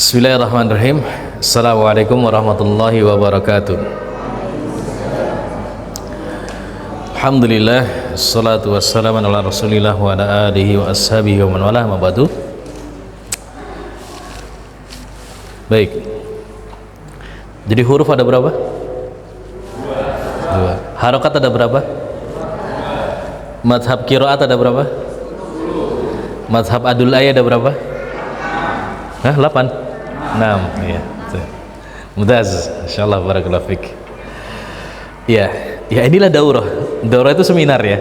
Bismillahirrahmanirrahim. Assalamualaikum warahmatullahi wabarakatuh. Alhamdulillah, assalatu wassalamu ala rasulillah wa ala alihi wa ashabihi wa man walah, ma ba'du. Baik, jadi huruf ada berapa? Dua. Harokat ada berapa? Madhab qiraat ada berapa? Madhab adul ayat ada berapa? 8? 6, ya. Mudaz, insyaallah, barakallahu fik. Ya, inilah daurah. Daurah itu seminar ya.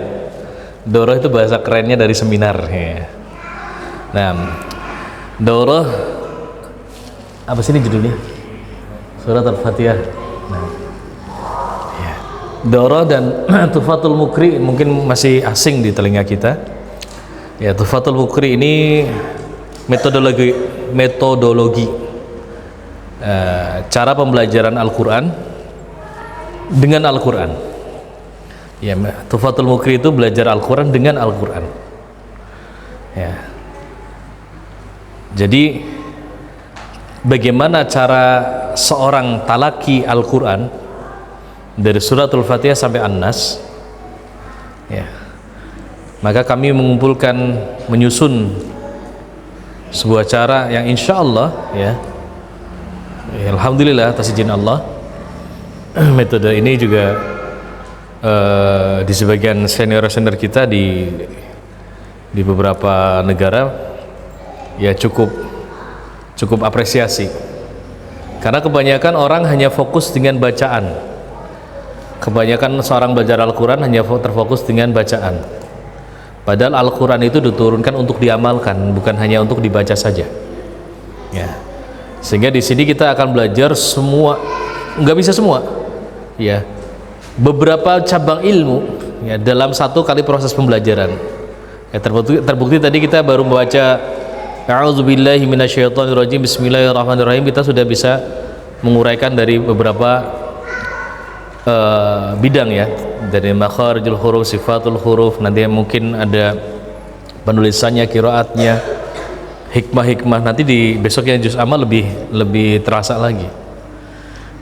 Daurah itu bahasa kerennya dari seminar ya. Nah, daurah apa sih ini judulnya? Surat Al-Fatihah. Nah, ya. Daurah dan Tuhfatul Mukri mungkin masih asing di telinga kita. Ya, Tuhfatul Mukri ini metodologi cara pembelajaran Al-Quran dengan Al-Quran. Ya, Tuhfatul Mukri itu belajar Al-Quran dengan Al-Quran. Ya. Jadi bagaimana cara seorang talaki Al-Quran dari suratul Fatihah sampai An-Nas, ya, maka kami mengumpulkan, menyusun sebuah cara yang insya Allah ya, alhamdulillah atas izin Allah, metode ini juga di sebagian senior-senior kita di beberapa negara ya cukup apresiasi, karena kebanyakan orang hanya fokus dengan bacaan. Kebanyakan seorang belajar Al-Quran hanya terfokus dengan bacaan, padahal Al-Quran itu diturunkan untuk diamalkan, bukan hanya untuk dibaca saja ya. Sehingga di sini kita akan belajar semua, nggak bisa semua ya, beberapa cabang ilmu ya dalam satu kali proses pembelajaran ya. Terbukti tadi kita baru membaca a'udzubillahi minasyaitonirrajim, bismillahirrahmanirrahim, kita sudah bisa menguraikan dari beberapa bidang ya, dari makharijul huruf, sifatul huruf, nanti mungkin ada penulisannya, qiraatnya, hikmah-hikmah, nanti di besoknya juz amma lebih terasa lagi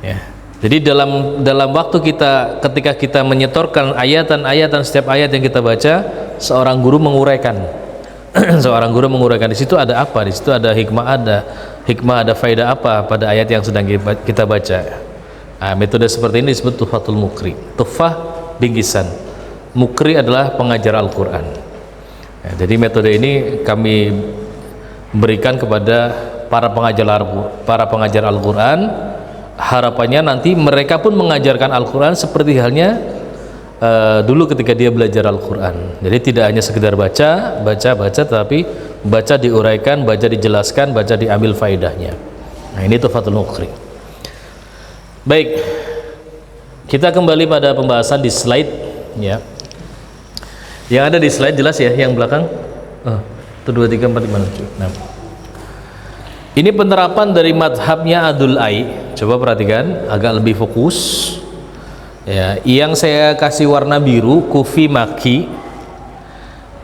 ya. Jadi dalam waktu kita, ketika kita menyetorkan ayatan-ayatan, setiap ayat yang kita baca, seorang guru menguraikan seorang guru menguraikan, di situ ada apa, di situ ada hikmah, ada faedah apa pada ayat yang sedang kita baca. Nah, metode seperti ini disebut Tuhfatul Mukri. Tuhfah bingkisan, Mukri adalah pengajar Al-Quran ya. Jadi metode ini kami berikan kepada para pengajar Al-Quran. Harapannya nanti mereka pun mengajarkan Al-Quran seperti halnya dulu ketika dia belajar Al-Quran. Jadi tidak hanya sekedar baca, tapi baca diuraikan, baca dijelaskan, baca diambil faedahnya. Nah, ini Tuhfatul Mukri. Baik, kita kembali pada pembahasan di slide ya. Yang ada di slide jelas ya, yang belakang itu 2, 3, 4, 5, 6. Ini penerapan dari madhabnya Adul Ai. Coba perhatikan, agak lebih fokus ya. Yang saya kasih warna biru Kufi, Maki,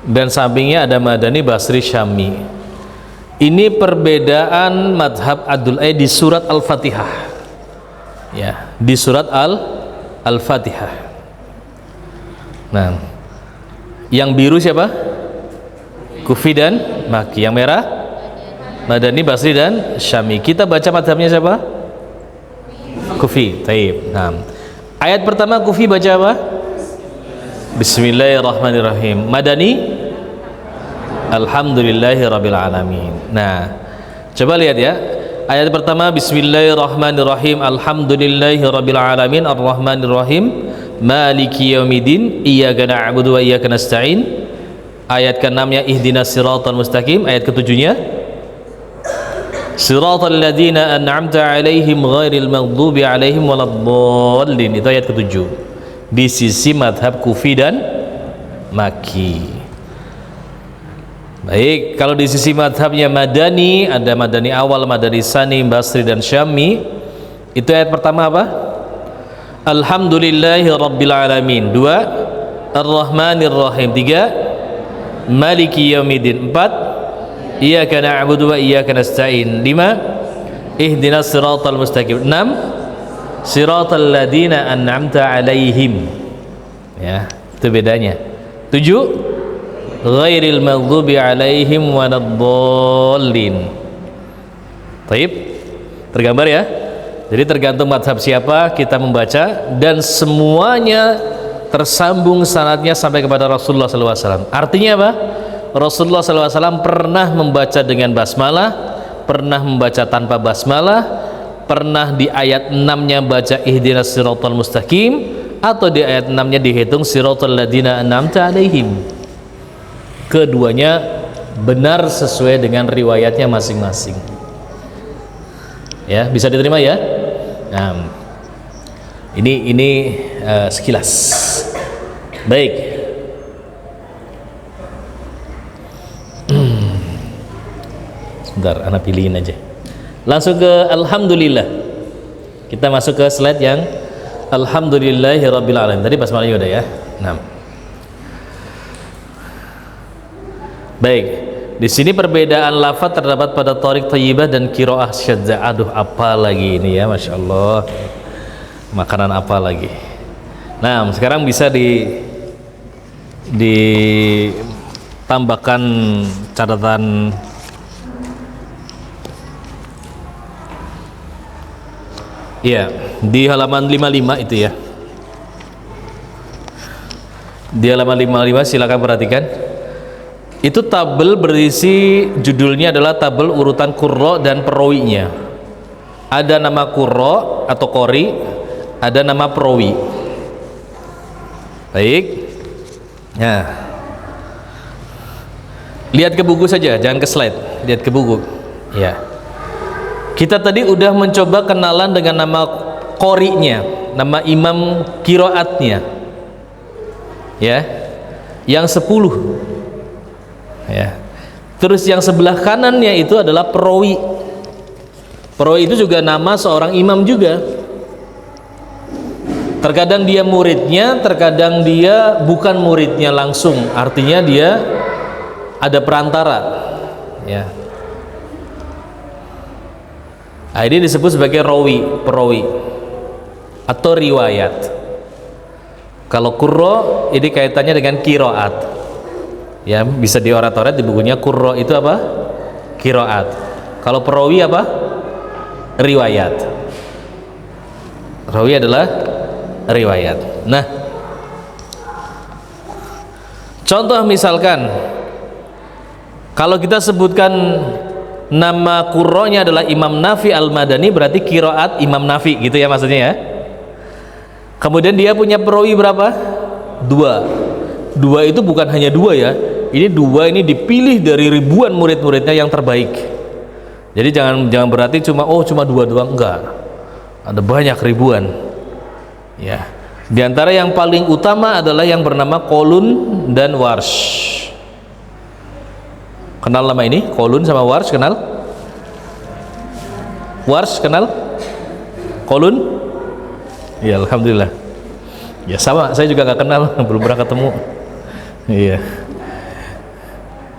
dan sampingnya ada Madani, Basri, Syami. Ini perbedaan madhab Adul Ai di surat Al-Fatihah ya, di surat Al-Fatihah. Nah, yang biru siapa? Kufi dan Maki. Yang merah Madani, Basri, dan Syami. Kita baca madhabnya siapa? Kufi. Taib. Nah, ayat pertama Kufi baca apa? Bismillahirrahmanirrahim. Madani Alhamdulillahirabbil alamin. Nah, coba lihat ya. Ayat pertama Bismillahirrahmanirrahim, Alhamdulillahirabbil alamin, Arrahmanirrahim, Maliki yaumiddin, Iyyaka na'budu wa iyyaka nasta'in. Ayat ke-6-nya Ihdinas siratal mustaqim. Ayat ke-7-nya Siratal ladzina an'amta 'alaihim ghairil maghdubi 'alaihim waladdallin. Itu ayat ke-7 di sisi madhab Kufi dan Maki. Baik, kalau di sisi madhabnya Madani, ada Madani awal, Madani Sani, Basri, dan Syami. Itu ayat pertama apa? Alhamdulillahi rabbil alamin. 2 Ar-Rahmanir-Rahim. 3 Maliki yaumiddin. 4 Iyyaka na'budu wa iyyaka nasta'in. 5 ihdinas siratal mustaqim. 6 siratal ladzina an'amta alaihim. Ya, itu bedanya. 7 ghairil maghdubi alaihim waladdallin. Taib, tergambar ya. Jadi tergantung mazhab siapa kita membaca, dan semuanya tersambung sanadnya sampai kepada Rasulullah SAW. Artinya apa? Rasulullah SAW pernah membaca dengan basmalah, pernah membaca tanpa basmalah, pernah di ayat 6-nya baca ihdinas siratal mustaqim, atau di ayat 6-nya dihitung siratal ladzina an'amta alaihim. Keduanya benar sesuai dengan riwayatnya masing-masing. Ya, bisa diterima ya? Nah, ini sekilas. Baik. Sebentar, anak pilihin aja. Langsung ke alhamdulillah. Kita masuk ke slide yang alhamdulillahirabbil alamin. Tadi basmalahnya udah ya. Nah. Baik. Di sini perbedaan lafaz terdapat pada thariq thayyibah dan qiraah syadzah. Aduh, apa lagi ini ya, Masya Allah. Makanan apa lagi? Nah, sekarang bisa ditambahkan catatan ya, di halaman 55 itu ya. Di halaman 55 silakan perhatikan. Itu tabel berisi, judulnya adalah tabel urutan qurra dan perawinya. Ada nama qurra atau qori, ada nama perawi. Baik. Nah, lihat ke buku saja, jangan ke slide. Lihat ke buku. Ya. Kita tadi udah mencoba kenalan dengan nama qorinya, nama imam qiraatnya. Ya. Yang 10. Ya. Terus yang sebelah kanannya itu adalah perawi. Perawi itu juga nama seorang imam juga. Terkadang dia muridnya, terkadang dia bukan muridnya langsung. Artinya dia ada perantara. Ya. Nah, ini disebut sebagai rawi, perawi atau riwayat. Kalau qurra ini kaitannya dengan qiraat. Ya, bisa diorat-orat di bukunya. Qurra itu apa? Qiraat. Kalau perawi apa? Riwayat. Rawi adalah riwayat. Nah, contoh misalkan kalau kita sebutkan nama qurranya adalah Imam Nafi Al-Madani, berarti qiraat Imam Nafi gitu ya maksudnya ya. Kemudian dia punya perawi berapa? 2. 2 itu bukan hanya 2 ya. Ini 2 ini dipilih dari ribuan murid-muridnya yang terbaik. Jadi jangan berarti cuma 2 doang, enggak. Ada banyak ribuan. Ya. Di antara yang paling utama adalah yang bernama Qalun dan Warsh. Kenal nama ini? Qalun sama Warsh kenal? Warsh kenal? Qalun? Ya, alhamdulillah. Ya sama, saya juga nggak kenal, belum pernah ketemu. Iya.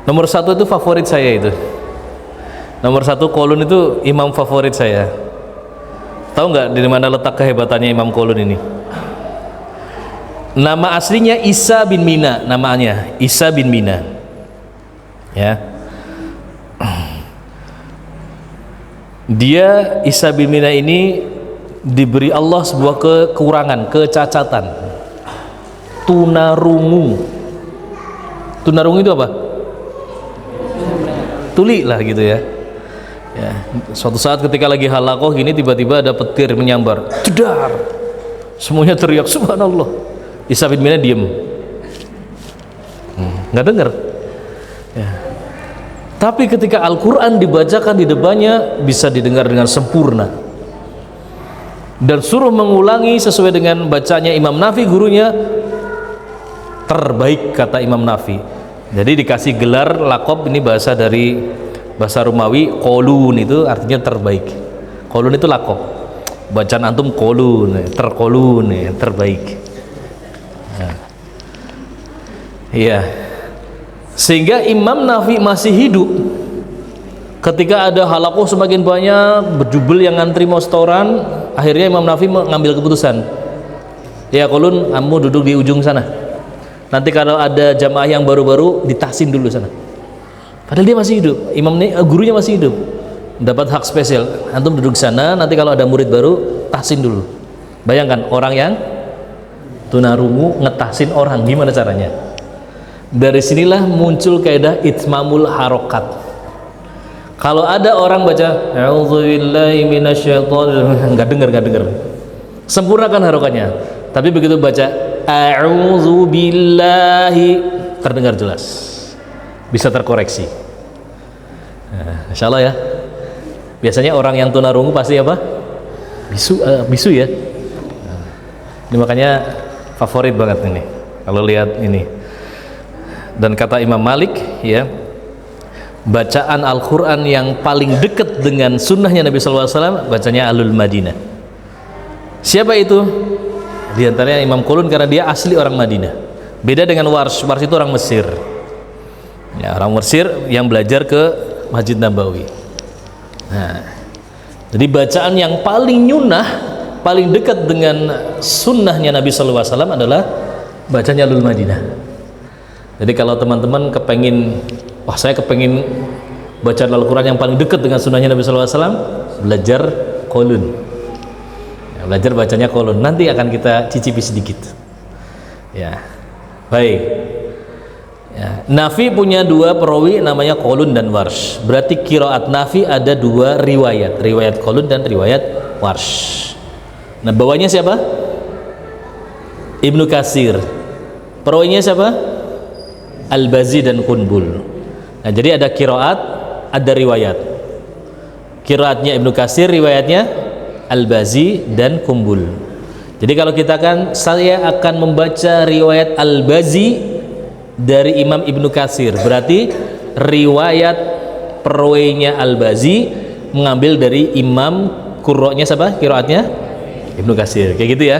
Nomor 1 itu favorit saya itu. Nomor 1 Qalun itu imam favorit saya. Tahu nggak di mana letak kehebatannya Imam Qalun ini? Nama aslinya Isa bin Mina, namanya Isa bin Mina. Ya. Dia Isa bin Mina ini diberi Allah sebuah kekurangan, kecacatan. Tunarungu. Tunarungu itu apa? Tuli lah gitu ya. Ya, suatu saat ketika lagi halaqah gini tiba-tiba ada petir menyambar. Jedar. Semuanya teriak subhanallah. Isa bin Mina diem. Nggak dengar. Ya. Tapi ketika Al-Quran dibacakan di depannya bisa didengar dengan sempurna. Dan suruh mengulangi sesuai dengan bacanya Imam Nafi, gurunya terbaik kata Imam Nafi. Jadi dikasih gelar lakob, ini bahasa dari bahasa Romawi, Qalun itu artinya terbaik. Qalun itu lakob. Bacaan antum Qalun, terqalun, terbaik. Nah. Iya. Sehingga Imam Nafi masih hidup Ketika ada halakoh semakin banyak, berjubel yang ngantri mau setoran, akhirnya Imam Nafi mengambil keputusan, ya Qulun, kamu duduk di ujung sana, nanti kalau ada jamaah yang baru-baru ditahsin dulu sana. Padahal dia masih hidup, gurunya masih hidup, dapat hak spesial, antum duduk sana, nanti kalau ada murid baru tahsin dulu. Bayangkan orang yang tunarungu ngetahsin orang, gimana caranya? Dari sinilah muncul kaidah itmamul harokat. Kalau ada orang baca a'udzubillahi minasyaitonir, nggak dengar, sempurnakan harokatnya. Tapi begitu baca a'udzubillahi, terdengar jelas, bisa terkoreksi. Nah, insya Allah ya. Biasanya orang yang tunarungu pasti apa? Bisu ya. Nah, ini makanya favorit banget ini kalau lihat ini. Dan kata Imam Malik ya, bacaan Al-Quran yang paling dekat dengan sunnahnya Nabi SAW bacanya Ahlul Madinah. Siapa itu? Di antaranya Imam Qulun, karena dia asli orang Madinah. Beda dengan Warsh. Warsh itu orang Mesir ya, orang Mesir yang belajar ke Masjid Nabawi. Nah, jadi bacaan yang paling nyunah, paling dekat dengan sunnahnya Nabi SAW adalah bacanya Ahlul Madinah. Jadi kalau teman-teman kepengen, wah saya kepengen baca Al-Quran yang paling dekat dengan sunnahnya Nabi SAW, belajar Qulun ya, belajar bacanya Qulun, nanti akan kita cicipi sedikit ya. Baik ya. Nafi punya dua perawi namanya Qulun dan Warsh. Berarti qiraat Nafi ada dua riwayat, riwayat Qulun dan riwayat Warsh. Nah, bawahnya siapa? Ibnu Katsir. Perawinya siapa? Al-Bazi dan Qunbul. Nah, jadi ada qiraat, ada riwayat. Qiraatnya Ibnu Katsir, riwayatnya Al-Bazi dan Qunbul. Jadi kalau kita saya akan membaca riwayat Al-Bazi dari Imam Ibnu Katsir, berarti riwayat perawinya Al-Bazi mengambil dari Imam qurra'nya siapa? Qiraatnya Ibnu Katsir. Kayak gitu ya.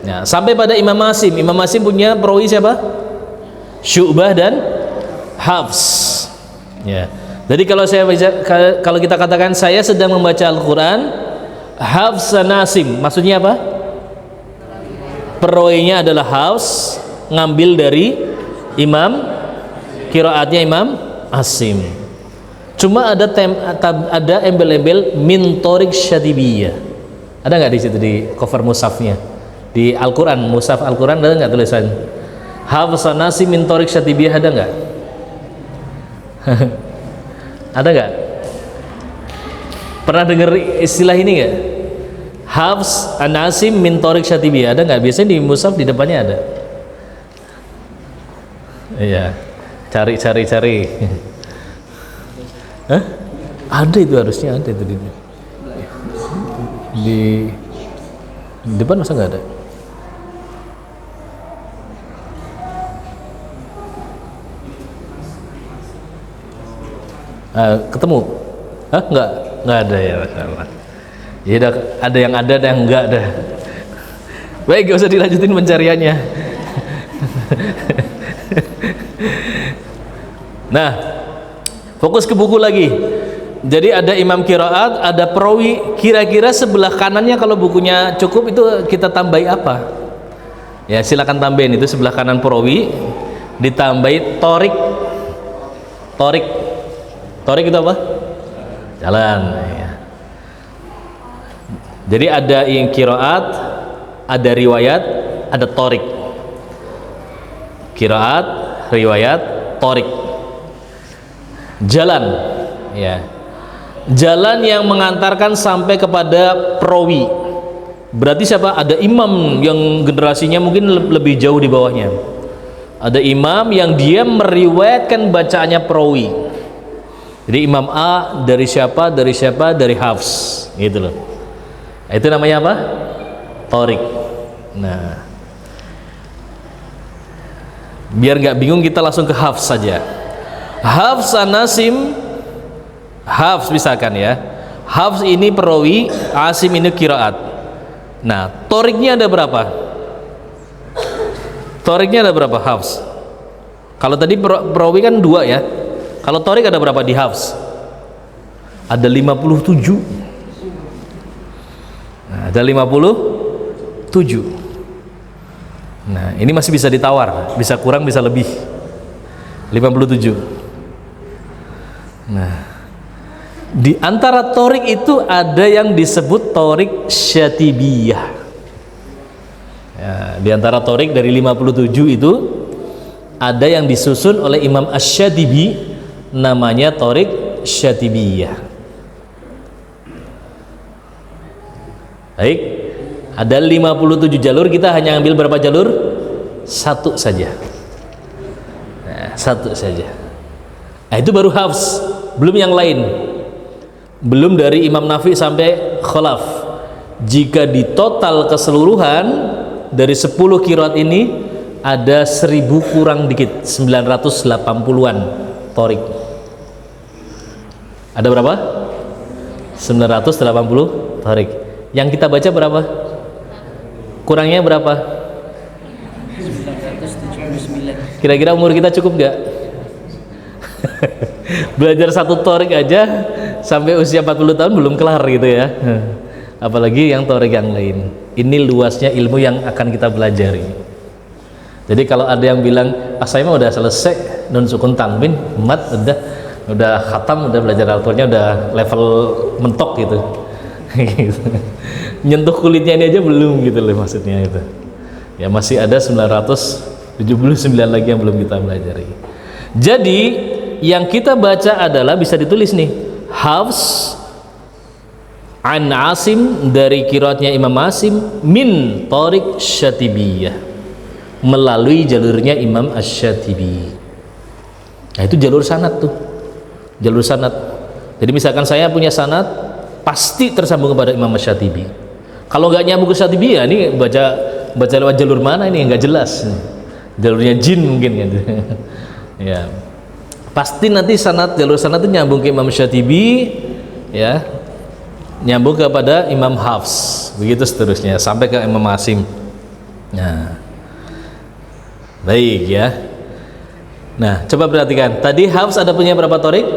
Nah, sampai pada Imam Asim. Imam Asim punya perawi siapa? Syu'bah dan Hafs ya. Jadi kalau kalau kita katakan saya sedang membaca Al-Quran, Hafs dan Asim, maksudnya apa? Perawinya adalah Hafs, ngambil dari Imam, qiraatnya Imam Asim. Cuma ada embel-embel min thoriq syatibiyah. Ada nggak di situ di cover mushafnya? Di Al-Quran, mushaf Al-Quran ada nggak tulisan Hafs Nasim min thoriq syatibiyah? Ada nggak? Ada nggak? Pernah dengar istilah ini nggak? Hafs Nasim min thoriq syatibiyah ada nggak? Biasanya di mushaf di depannya ada. Iya, cari. Hah? Ada itu, harusnya ada itu di depan, masa nggak ada? Ketemu? Hah? Nggak ada ya, masalah. Ya udah, ada yang ada yang enggak ada. Baik, gak usah dilanjutin pencariannya. Nah, fokus ke buku lagi. Jadi ada imam qiraat, ada perawi. Kira-kira sebelah kanannya kalau bukunya cukup itu kita tambahi apa? Ya silakan tambahin, itu sebelah kanan perawi ditambahi torik. Torik itu apa? Jalan ya. Jadi ada yang qiraat, ada riwayat, ada torik. Qiraat, riwayat, torik. Jalan ya. Jalan yang mengantarkan sampai kepada perawi. Berarti siapa? Ada imam yang generasinya mungkin lebih jauh di bawahnya. Ada imam yang dia meriwayatkan bacaannya perawi. Jadi imam A dari siapa, dari Hafs gitu loh. Itu namanya apa? Torik. Nah, biar nggak bingung kita langsung ke Hafs saja. Hafs Nasim, Hafs misalkan ya, Hafs ini perawi, Asim ini qiraat. Nah, toriknya ada berapa? Toriknya ada berapa Hafs? Kalau tadi perawi kan 2 ya. Kalau torik ada berapa di Hafs? ada 57. Nah, ada 57. Nah, ini masih bisa ditawar, bisa kurang, bisa lebih. 57. Nah, di antara torik itu ada yang disebut torik syatibiyah. Ya, di antara torik dari 57 itu ada yang disusun oleh Imam Asy-Syatibi, namanya torik syatibiyah. Baik, ada 57 jalur, kita hanya ambil berapa jalur? Satu saja. Nah, satu saja. Nah, itu baru hafs, belum yang lain. Belum dari Imam Nafi sampai Khalaf. Jika di total keseluruhan dari 10 qiraat ini ada 1000 kurang dikit, 980-an torik. Ada berapa? 980 torik. Yang kita baca berapa? Kurangnya berapa? 979. Kira-kira umur kita cukup gak? Belajar satu torik aja sampai usia 40 tahun belum kelar gitu ya. Apalagi yang torik yang lain. Ini luasnya ilmu yang akan kita pelajari. Jadi kalau ada yang bilang, saya mah udah selesai nun sukun tanwin, mat udah khatam, udah belajar Al-Qur'annya udah level mentok gitu. Gitu. Nyentuh kulitnya ini aja belum gitu loh maksudnya itu. Ya masih ada 979 lagi yang belum kita pelajari. Jadi yang kita baca adalah bisa ditulis nih, Hafs an Asim, dari qiraatnya Imam Asim, min Tariq Syatibiyah, melalui jalurnya Imam Asy-Syatibi. Nah itu jalur sanad tuh, jalur sanad. Jadi misalkan saya punya sanad, pasti tersambung kepada Imam Asy-Syatibi. Kalau nggak nyambung ke Syatibi, ya ini baca lewat jalur mana ini nggak jelas. Jalurnya jin mungkin gitu. Ya pasti nanti jalur sanad itu nyambung ke Imam Syatibi, ya nyambung kepada Imam Hafs, begitu seterusnya sampai ke Imam Asim. Nah baik ya. Nah coba perhatikan, tadi Hafs ada punya berapa torik?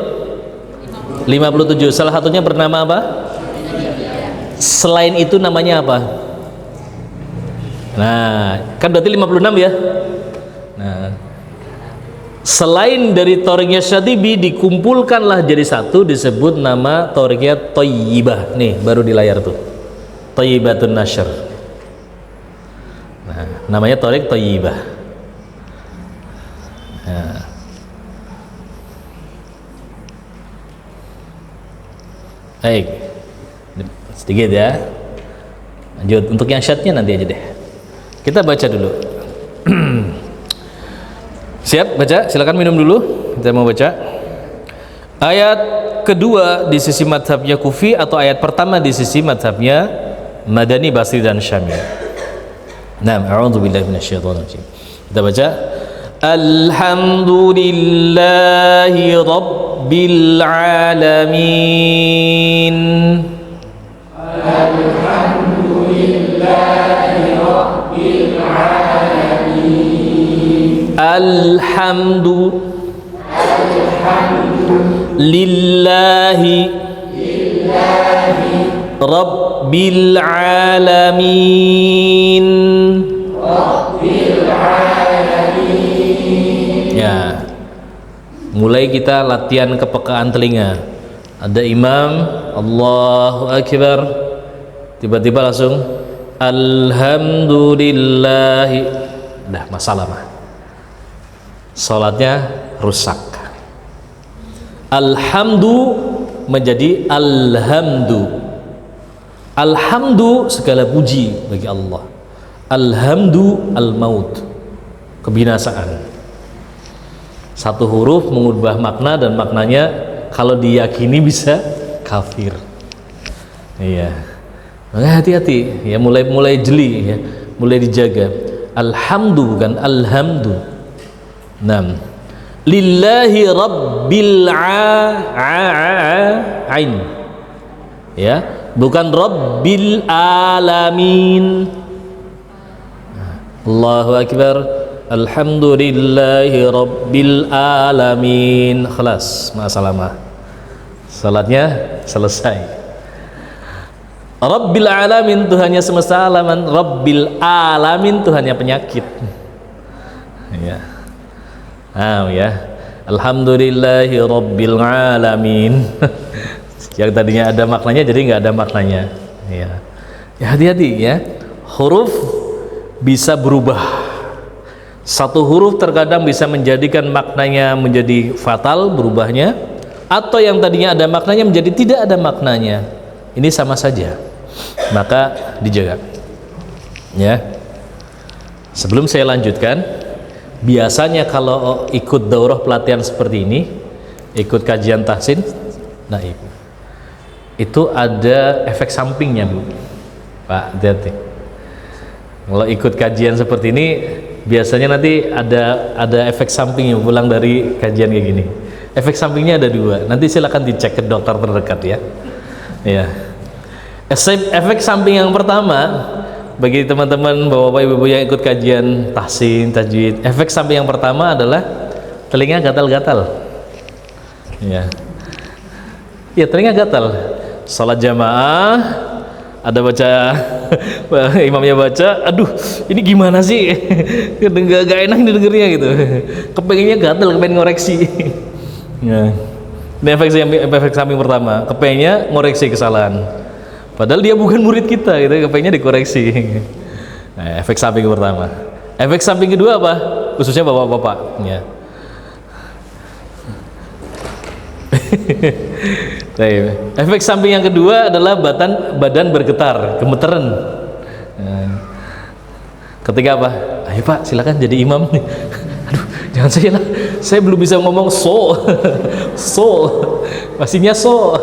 57. Salah satunya bernama apa? Selain itu namanya apa? Nah kan berarti 56 ya. Nah selain dari toriknya Syatibi dikumpulkanlah jadi satu, disebut nama toriknya Thayyibah. Nih baru di layar tuh, Thayyibatun Nashr. Nah namanya torik Thayyibah. Nah. Baik, sedikit ya. Lanjut untuk yang syadnya nanti aja deh. Kita baca dulu. Siap baca? Silakan minum dulu. Kita mau baca ayat kedua di sisi madhabnya Kufi, atau ayat pertama di sisi madhabnya Madani, Basri dan Syami. Nah, a'udzubillahi minasyaitonirrajim. Kita baca, Alhamdulillahi Rabbil Alamin. Alhamdulillahi Rabbil Alamin. Lillahi Rabbil Alamin. Ya, mulai kita latihan kepekaan telinga. Ada imam Allahu Akbar, tiba-tiba langsung Alhamdulillahi, dah masalah mah, salatnya rusak. Alhamdu menjadi alhamdu. Alhamdu segala puji bagi Allah. Alhamdu al-maut, kebinasaan. Satu huruf mengubah makna, dan maknanya kalau diyakini bisa kafir. Iya, hati-hati ya, mulai jeli ya, mulai dijaga. Alhamdu bukan alhamdu. Nam. Lillahi Rabbil Ain, ya, bukan Rabbil Alamin. Allahu Akbar. Alhamdulillahi Rabbil Alamin. Khalas, ma'asalamah. salatnya selesai. Rabbil alamin, Tuhannya semesta alaman. Rabbil alamin, Tuhannya penyakit. Ya. Ya. Alhamdulillahi rabbil alamin. Yang tadinya ada maknanya jadi nggak ada maknanya. Ya. Ya, hati-hati ya. Huruf bisa berubah. Satu huruf terkadang bisa menjadikan maknanya menjadi fatal berubahnya, atau yang tadinya ada maknanya menjadi tidak ada maknanya. Ini sama saja, maka dijaga ya. Sebelum saya lanjutkan, biasanya kalau ikut daurah pelatihan seperti ini, ikut kajian tahsin, nah itu ada efek sampingnya Bu Pak, hati-hati. Kalau ikut kajian seperti ini biasanya nanti ada efek samping yang pulang dari kajian kayak gini. Efek sampingnya ada dua, nanti silakan dicek ke dokter terdekat ya. Ya. Efek samping yang pertama bagi teman-teman bapak-bapak ibu-ibu yang ikut kajian tahsin, tajwid, efek samping yang pertama adalah telinga gatal-gatal. Ya. Ya, telinga gatal. Salat jamaah ada baca imamnya baca, aduh ini gimana sih, gak enak didengarnya gitu, kepengennya gatal, kepengen ngoreksi. Ya. Ini efek samping pertama, kepengennya ngoreksi kesalahan, padahal dia bukan murid kita gitu, kepengennya dikoreksi. Nah, efek samping pertama. Efek samping kedua apa, khususnya bapak-bapak ya. Efek samping yang kedua adalah badan bergetar, gemeteran. Ketika apa? Ayo Pak, silakan jadi imam. Aduh, jangan saya lah, saya belum bisa ngomong so, masihnya so,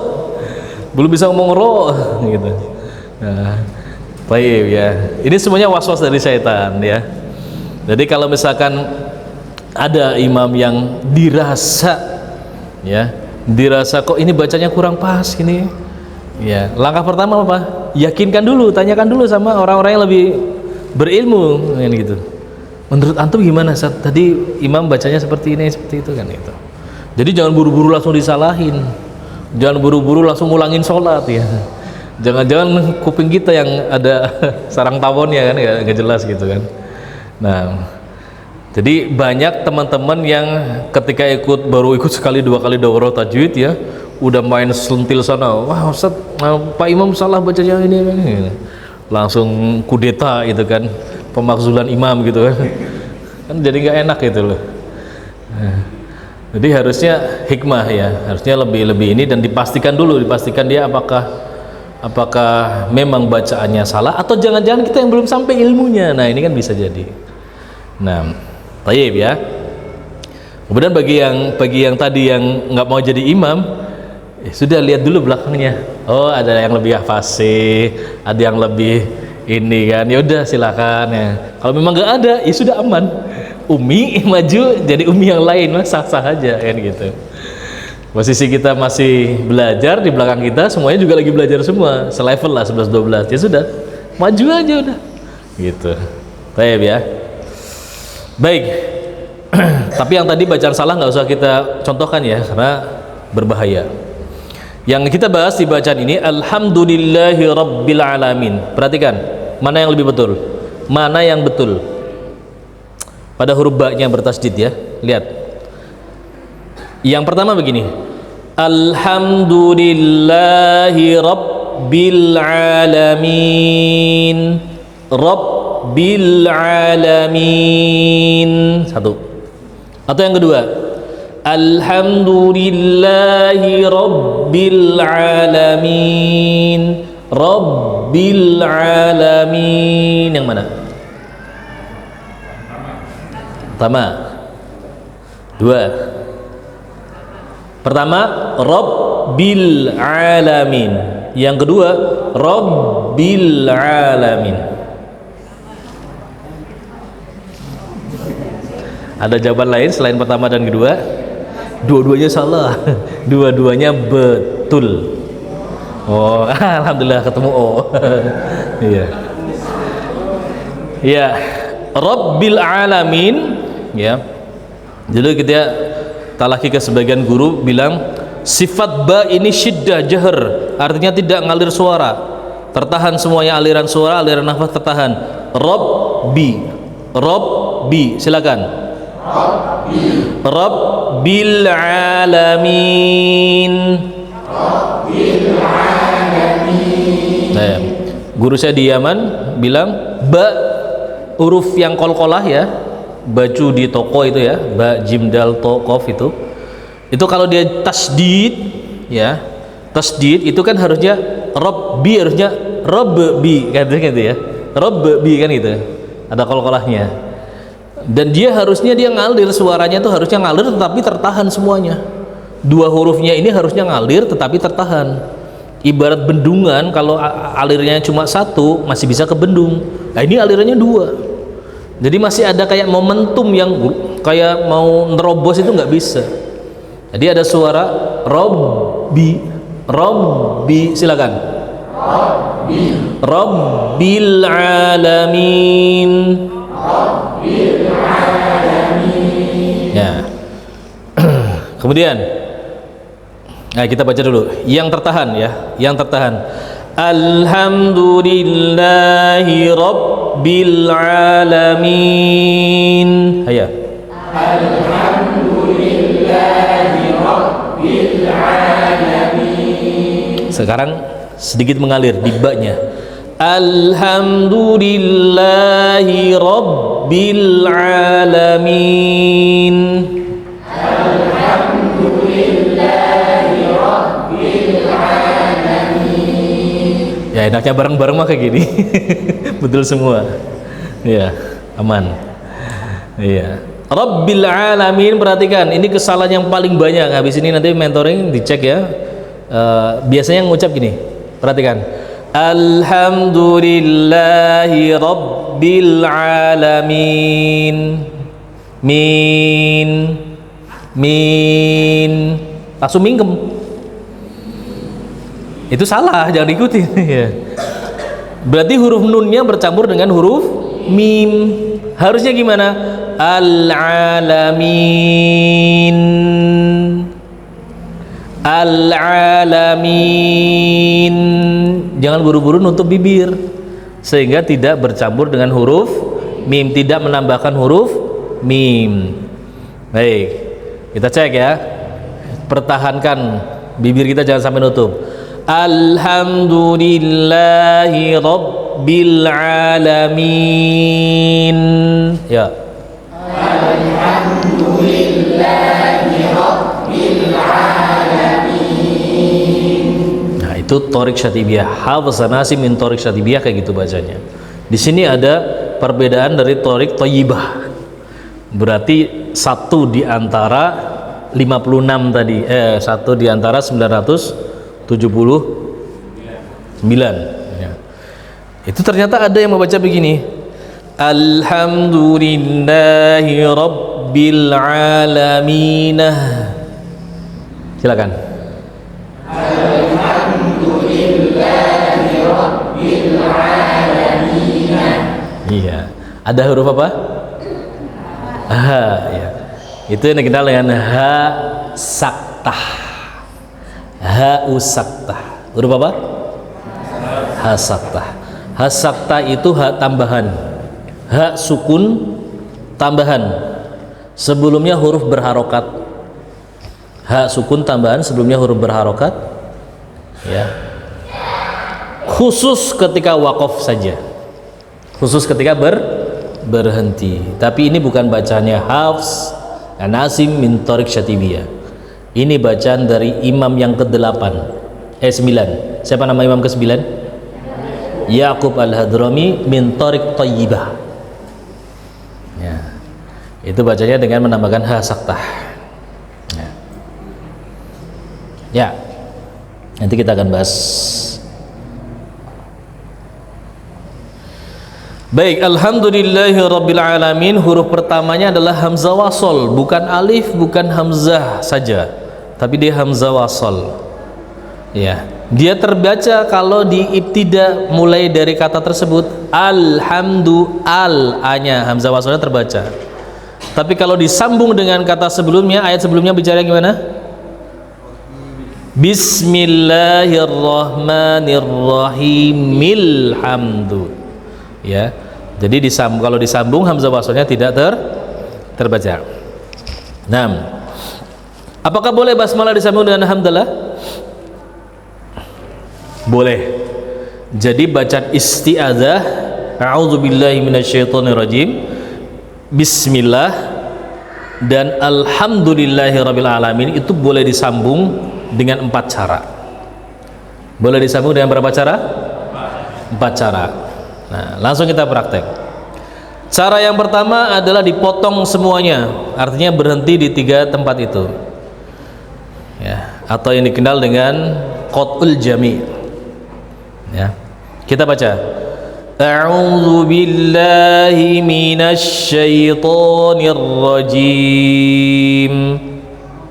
belum bisa ngomong ro, gitu. Baik ya. Ini semuanya was-was dari syaitan ya. Jadi kalau misalkan ada imam yang dirasa kok ini bacanya kurang pas ini ya, langkah pertama apa? Yakinkan dulu, tanyakan dulu sama orang-orang yang lebih berilmu kan gitu. Menurut antum gimana saat tadi imam bacanya seperti ini, seperti itu kan gitu. Jadi jangan buru-buru langsung disalahin, jangan buru-buru langsung ngulangin sholat ya. Jangan-jangan kuping kita yang ada sarang tawonnya kan, nggak jelas gitu kan. Nah, jadi banyak teman-teman yang ketika baru ikut sekali dua kali daurah tajwid ya, udah main sentil sana, wah Ustaz, Pak Imam salah bacanya ini, langsung kudeta itu kan, pemakzulan imam gitu kan, jadi nggak enak gitu loh. Jadi harusnya hikmah ya, harusnya lebih ini, dan dipastikan dia apakah memang bacaannya salah, atau jangan-jangan kita yang belum sampai ilmunya. Nah ini kan bisa jadi. Nah, tayyib ya. Kemudian bagi yang tadi yang nggak mau jadi imam, sudah lihat dulu belakangnya. Oh, ada yang lebih fasih, ada yang lebih ini kan. Ya udah silakan ya. Kalau memang nggak ada, ya sudah aman. Umi maju jadi umi yang lain, sah-sah aja kan gitu. Posisi kita masih belajar, di belakang kita semuanya juga lagi belajar semua, selevel lah 11-12. Ya sudah, maju aja udah. Gitu. Tayyib ya. Baik. Tapi yang tadi bacaan salah nggak usah kita contohkan ya, karena berbahaya. Yang kita bahas di bacaan ini, alhamdulillahi rabbil alamin. Perhatikan, mana yang lebih betul, mana yang betul. Pada huruf ba-nya bertasydid ya. Lihat. Yang pertama begini, alhamdulillahi rabbil alamin. Rabbil alamin. Satu. Atau yang kedua, alhamdulillahi rabbil alamin. Rabbil alamin. Yang mana? Pertama. Dua. Pertama, rabbil alamin. Yang kedua, rabbil alamin. Ada jawaban lain selain pertama dan kedua? Dua-duanya salah. Dua-duanya betul. Oh, alhamdulillah ketemu O. Iya. Ya, Rabbil alamin ya. Jadi kita talaki ke sebagian guru bilang Sifat ba ini syiddah jahr, artinya tidak ngalir suara, tertahan semuanya, aliran suara, aliran nafas tertahan. Rabbi, Rabbi, silakan. Rabbi, Rabbil alamin. Rabbil alamin. Nah, guru saya di Yaman bilang ba huruf yang qalqalah ya, baju di toko itu ya, ba jim dal to qaf itu kalau dia tasdid ya, tasdid itu kan harusnya rabbi, harusnya rabbi kan gitu ya, rabbi kan gitu, ada qalqalahnya, dan dia harusnya dia ngalir, suaranya itu harusnya ngalir tetapi tertahan semuanya. Dua hurufnya ini harusnya ngalir tetapi tertahan. Ibarat bendungan, kalau alirnya cuma satu masih bisa kebendung, nah ini alirannya dua, jadi masih ada kayak momentum yang kayak mau nerobos, itu nggak bisa. Jadi ada suara Rabbi, Rabbi, silakan. Rabbi, Rabbil alamin. Rabbil alamin. Ya. Kemudian nah, kita baca dulu yang tertahan ya, yang tertahan. Alhamdulillahi Rabbil alamin. Hayya. Alhamdulillahi Rabbil alamin. Sekarang sedikit mengalir di ba-nya. Alhamdulillahi Rabbil alamin. Ya enaknya bareng-bareng mah kayak gini. Betul semua. Ya, aman. Iya. Rabbil alamin, perhatikan, ini kesalahan yang paling banyak. Habis ini nanti mentoring dicek ya. Biasanya yang ngucap gini. Perhatikan. Alhamdulillahi Rabbil alamin. Min. Min. Langsung mingkem. Itu salah, jangan diikuti ya. Berarti huruf nunnya bercampur dengan huruf mim. Harusnya gimana? Al-alamin. Al-alamin. Jangan buru-buru nutup bibir sehingga tidak bercampur dengan huruf mim, tidak menambahkan huruf mim. Baik, kita cek ya. Pertahankan bibir kita, jangan sampai nutup. Alhamdulillahi Rabbil alamin. Ya. Alhamdulillahi Rabbil alamin. Nah, itu Thorik Syatibiyah. Hafzan Nasim min Thorik Syatibiyah, kayak gitu bacanya. Di sini ada perbedaan dari Thorik Thayyibah. Berarti satu di antara 56 tadi, satu di antara 979 ya. Itu ternyata ada yang membaca begini, Alhamdulillahi Rabbil alamin. Silakan. Alhamdulillahi Rabbil alamin. Iya, ada huruf apa? Ha, ya. Itu yang dikenal dengan ha saktah. Ha usaktah. Huruf apa? Ha saktah. Ha saktah itu ha tambahan. Ha sukun tambahan. Sebelumnya huruf berharokat. Ha sukun tambahan, sebelumnya huruf berharokat. Ya. Khusus ketika waqaf saja. Khusus ketika berhenti. Tapi ini bukan bacaannya Hafs Nasim min Thorik Syatibiyah. Ini bacaan dari imam yang ke-8 9. Siapa nama imam ke-9? Yaqub Al-Hadrami min Thorik Thayyibah. Ya. Itu bacanya dengan menambahkan ha saktah. Ya. Ya. Nanti kita akan bahas. Baik, alhamdulillahi rabbil alamin. Huruf pertamanya adalah hamzah wasol, bukan alif, bukan hamzah saja, tapi dia hamzah wasol. Ya, dia terbaca kalau di ibtida mulai dari kata tersebut alhamdu, al a-nya hamzah wasolnya terbaca. Tapi kalau disambung dengan kata sebelumnya, ayat sebelumnya bicara gimana? Bismillahirrahmanirrahimil hamdu. Ya. Jadi kalau disambung hamzah wasalnya tidak terbaca. 6. Apakah boleh basmalah disambung dengan hamdalah? Boleh. Jadi bacaan isti'adzah, a'udzubillahi minasyaitonirrajim, bismillah, dan alhamdulillahirabbil alamin itu boleh disambung dengan 4 cara. Boleh disambung dengan berapa cara? 4 cara. Nah, langsung kita praktek. Cara yang pertama adalah dipotong semuanya, artinya berhenti di 3 tempat itu, ya, atau yang dikenal dengan qat'ul jami'. Ya, kita baca. A'udzu billahi minasy syaithanir rajim.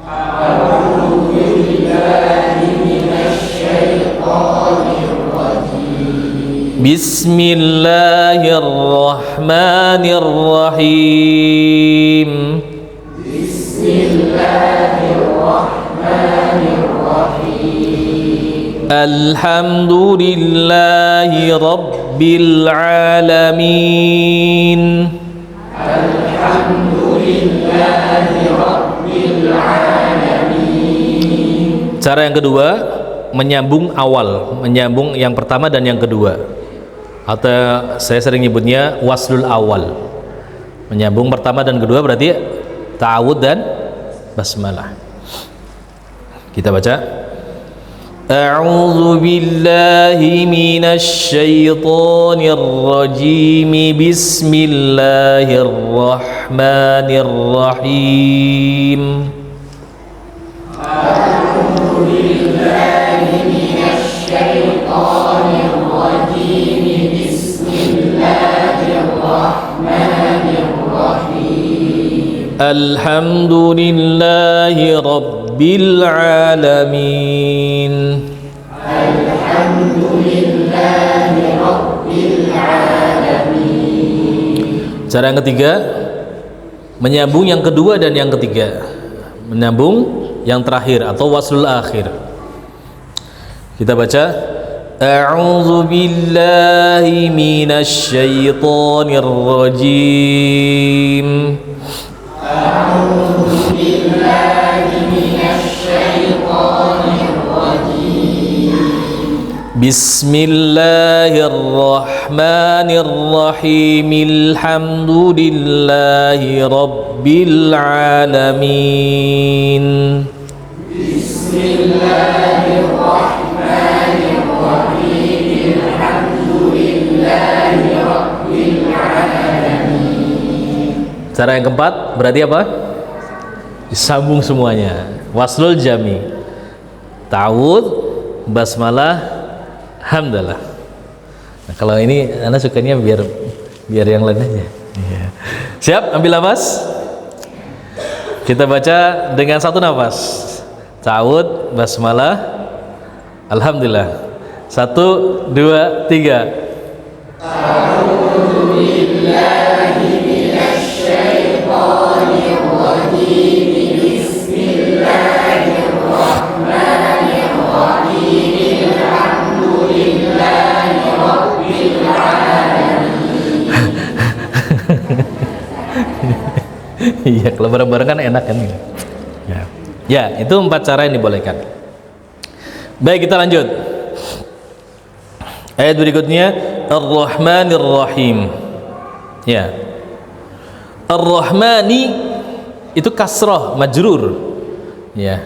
A'udzu billahi minasy syaithanir rajim. Bismillahirrahmanirrahim. Bismillahirrahmanirrahim. Alhamdulillahi rabbil alamin. Alhamdulillahi rabbil alamin. Cara yang kedua, menyambung awal, menyambung yang pertama dan yang kedua, atau saya sering nyebutnya waslul awal. Menyambung pertama dan kedua berarti ta'awud dan basmalah. Kita baca. A'udzu billahi minasy syaithanir rajim. Bismillahirrahmanirrahim. A'udzu billahi minasy syaithanir rajim. Bismillahirrahmanirrahim. Alhamdulillahi rabbil alamin. Alhamdulillahi rabbil alamin. Cara yang ketiga, menyambung yang kedua dan yang ketiga, menyambung yang terakhir atau waslul akhir. Kita baca. A'udzu billahi minasy syaithanir rajim. A'udzu billahi minasy syaithanir rajim. Bismillahirrahmanirrahim. Alhamdulillahi rabbil alamin. Bismillahirrahmanirrahim. Alhamdulillahi rabbil alamin. Cara yang keempat berarti apa? Disambung semuanya. Waslul jami. Ta'awud, basmalah, hamdalah. Nah, kalau ini Anda sukanya biar yang lain aja. Ya. Siap? Ambil nafas. Kita baca dengan satu nafas. Ta'awud, basmalah, alhamdulillah. 1, 2, 3. A'udzu billahi minasy syaithanir rajim. Bismillahirrahmanirrahim. Alhamdulillahi rabbil alamin. Iya, kalau bareng-bareng kan enak kan. Ya. Ya, itu 4 cara yang dibolehkan. Baik, kita lanjut. Ayat berikutnya, Ar-Rahmanir Rahim. Ya. Ar-Rahmani itu kasrah, majrur. Ya.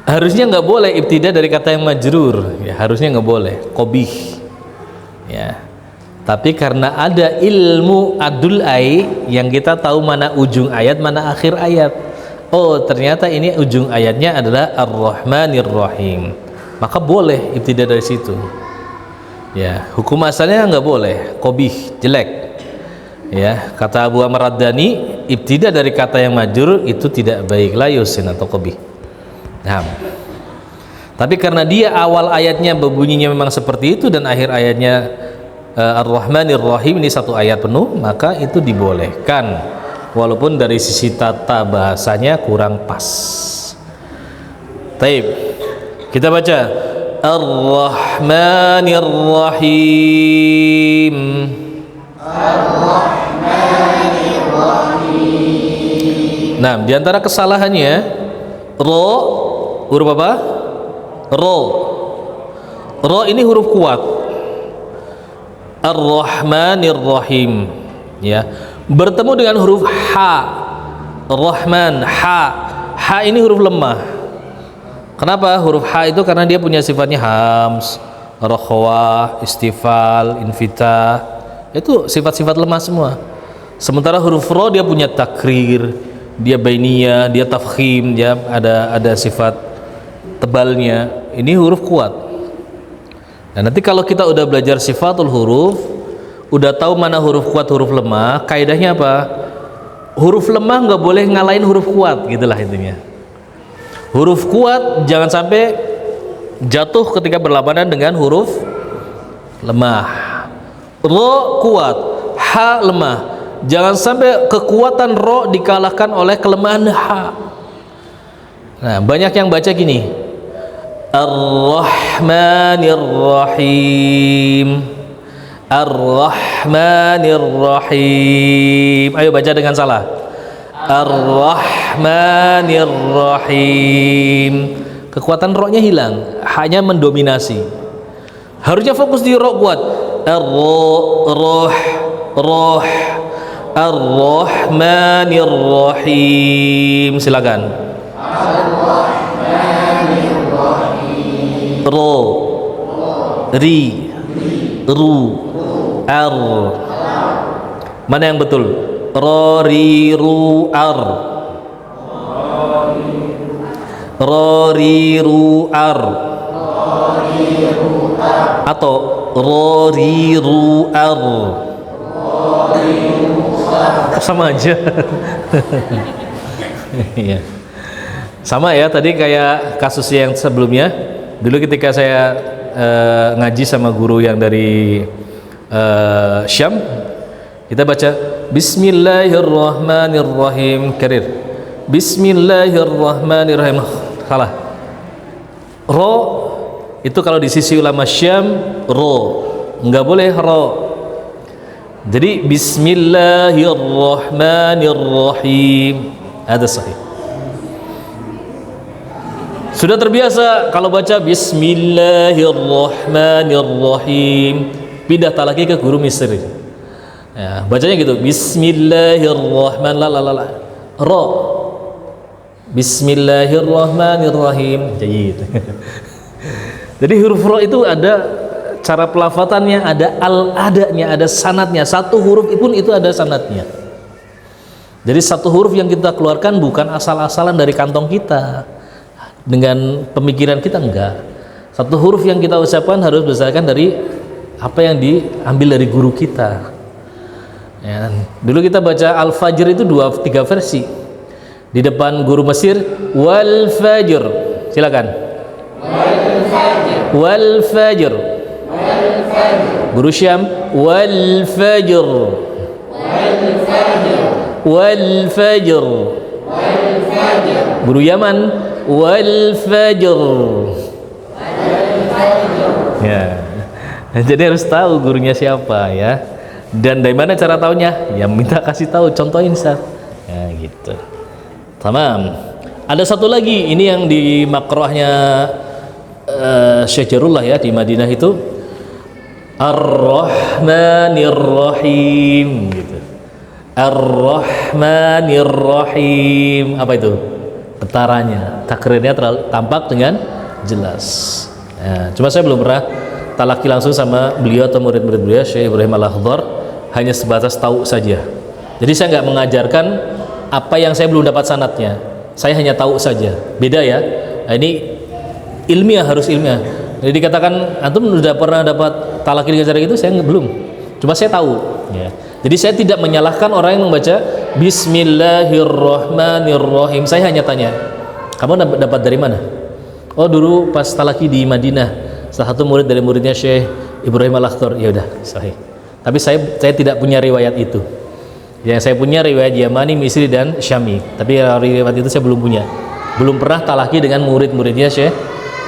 Harusnya nggak boleh ibtida dari kata yang majrur. Ya, harusnya nggak boleh. Qabih. Ya. Tapi karena ada ilmu adul ai yang kita tahu mana ujung ayat, mana akhir ayat. Oh, ternyata ini ujung ayatnya adalah Ar-Rahmanir Rahim. Maka boleh ibtida dari situ. Ya, hukum asalnya nggak boleh, qabih, jelek. Ya, kata Abu Amr Ad-Dani, ibtida dari kata yang majrur itu tidak baik, la yusin atau qabih. Nah, tapi karena dia awal ayatnya berbunyinya memang seperti itu dan akhir ayatnya Ar-Rahmanir Rahim, ini satu ayat penuh, maka itu dibolehkan walaupun dari sisi tata bahasanya kurang pas. Taib. Kita baca Ar-Rahmanir Rahim. Ar-Rahmanir Rahim. Nah, di antara kesalahannya ro, huruf apa? Ro. Ro ini huruf kuat. Ar-Rahmanir Rahim, ya. Bertemu dengan huruf ha. Rahman, ha. Ha ini huruf lemah. Kenapa huruf ha itu? Karena dia punya sifatnya hams, rokhwah, istifal, infitah. Itu sifat-sifat lemah semua. Sementara huruf ro dia punya takrir, dia bainiyah, dia tafkhim, dia ada sifat tebalnya. Ini huruf kuat. Nah, nanti kalau kita udah belajar sifatul huruf, udah tahu mana huruf kuat, huruf lemah, kaidahnya apa? Huruf lemah nggak boleh ngalahin huruf kuat, gitulah intinya. Huruf kuat jangan sampai jatuh ketika berlawanan dengan huruf lemah. Ro kuat, ha lemah. Jangan sampai kekuatan ro dikalahkan oleh kelemahan ha. Nah, banyak yang baca gini, Ar-Rahmanir Rahim, Ar-Rahmanir Rahim. Ayo baca dengan salah. Ar-Rahmanir Rahim. Kekuatan ro-nya hilang, hanya mendominasi. Harusnya fokus di ro kuat. Ar-Roh, Roh, Ar-Rahmanir Rahim. Silakan. Ar-Rahmanir Rahim. Ro, Ri, Ru, Ar. Mana yang betul? Ro, Ri, Ru, Ar. Ro, Ri, Ru, Ar. Atau Ro, Ri, Ru, Ar. Sama aja. Iya. Sama ya, tadi kayak kasus yang sebelumnya. Dulu ketika saya ngaji sama guru yang dari Syam, kita baca Bismillahirrahmanirrahim. Karir. Bismillahirrahmanirrahim. Salah. Ro itu kalau di sisi ulama Syam ro, nggak boleh ro. Jadi Bismillahirrahmanirrahim. Ada sahih. Sudah terbiasa kalau baca Bismillahirrahmanirrahim, pindah tak lagi ke guru Misri. Ya, bacanya gitu. Bismillahirrahmanirrahim. Ro. Bismillahirrahmanirrahim. Jadi huruf ro itu ada cara pelafatannya, ada al-adanya, ada sanadnya. Satu huruf pun itu ada sanadnya. Jadi satu huruf yang kita keluarkan bukan asal-asalan dari kantong kita dengan pemikiran kita, enggak. Satu huruf yang kita ucapkan harus berdasarkan dari apa yang diambil dari guru kita. Ya, dulu kita baca Al-Fajr itu 2-3 versi. Di depan guru Mesir, wal fajr. Silakan. Wal fajr. Guru Syam, wal fajr. Wal fajr. Guru Yaman, wal fajr. Ya. Jadi harus tahu gurunya siapa ya. Dan dari mana cara tahunya? Ya minta kasih tahu, contohin Ustaz. Ya gitu. Tamam. Ada satu lagi, ini yang di makrohnya Syekh Jarullah ya di Madinah itu, Ar-Rahmanir Rahim gitu. Ar-Rahmanir Rahim. Apa itu? Getarannya, takrirnya tampak dengan jelas. Ya, cuma saya belum pernah talaki langsung sama beliau atau murid-murid beliau, Syekh Ibrahim Al-Akhdar, hanya sebatas tahu saja. Jadi saya nggak mengajarkan apa yang saya belum dapat sanadnya, saya hanya tahu saja. Beda ya. Nah, ini ilmiah, harus ilmiah. Jadi dikatakan antum sudah pernah dapat talaki dengan cara gitu, saya belum. Cuma saya tahu. Ya. Jadi saya tidak menyalahkan orang yang membaca Bismillahirrahmanirrahim. Saya hanya tanya, kamu dapat dari mana? Oh dulu pas talaki di Madinah, salah satu murid dari muridnya Syekh Ibrahim Al-Akhdar. Ya udah, sahih. Tapi saya tidak punya riwayat itu. Yang saya punya riwayat Yamani, Misri dan Syami. Tapi riwayat itu saya belum punya. Belum pernah talaki dengan murid-muridnya Syekh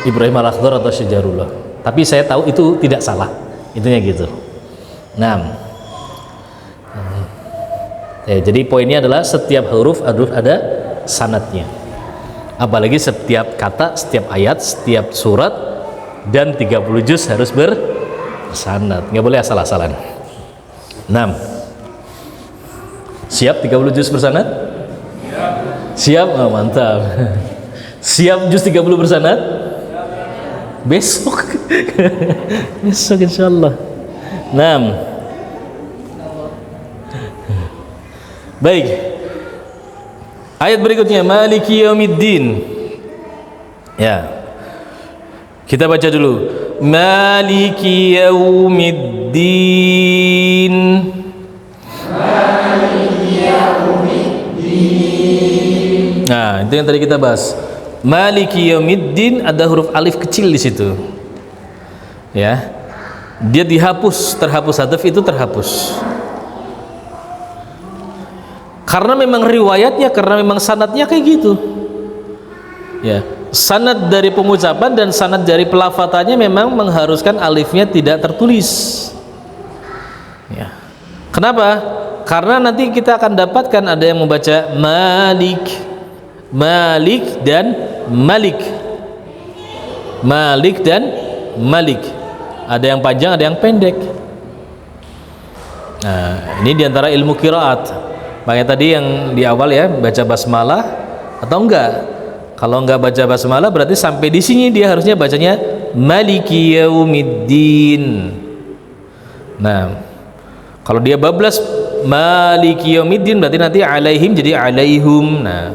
Ibrahim Al-Akhdar atau Syekh Jarullah. Tapi saya tahu itu tidak salah. Itunya gitu. Nah, jadi poinnya adalah setiap huruf ada sanadnya. Apalagi setiap kata, setiap ayat, setiap surat dan 30 juz harus bersanad. Nggak boleh asal-asalan. 6. Siap 30 juz bersanad? Siap? Oh, mantap. Siap juz 30 bersanad? Besok. Besok insyaallah. 6. Baik. Ayat berikutnya Maliki Yaumiddin. Ya. Kita baca dulu. Maliki Yaumiddin. Maliki Yaumiddin. Nah, itu yang tadi kita bahas. Maliki Yaumiddin ada huruf alif kecil di situ. Ya. Dia dihapus, terhapus hadaf itu terhapus. Karena memang riwayatnya, karena memang sanadnya kayak gitu. Ya, sanad dari pengucapan dan sanad dari pelafatannya memang mengharuskan alifnya tidak tertulis. Ya. Kenapa? Karena nanti kita akan dapatkan ada yang membaca Malik, Malik dan Malik, Malik dan Malik. Ada yang panjang, ada yang pendek. Nah, ini diantara ilmu qiraat. Makanya tadi yang di awal ya, baca basmalah atau enggak. Kalau enggak baca basmalah berarti sampai di sini dia harusnya bacanya Maliki Yaumiddin. Nah, kalau dia bablas Maliki Yaumiddin berarti nanti alaihim jadi alaihum. Nah,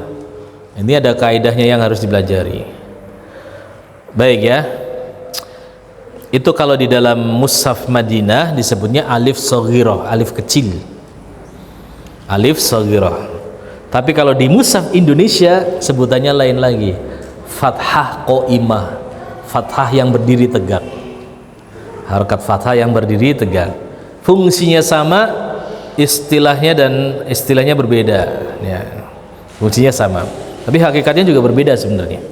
ini ada kaidahnya yang harus dipelajari. Baik ya. Itu kalau di dalam mushaf Madinah disebutnya alif shaghirah, alif kecil. Alif shaghirah. Tapi kalau di mushaf Indonesia sebutannya lain lagi. Fathah qaimah. Fathah yang berdiri tegak. Harakat fathah yang berdiri tegak. Fungsinya sama, istilahnya berbeda ya. Fungsinya sama. Tapi hakikatnya juga berbeda sebenarnya.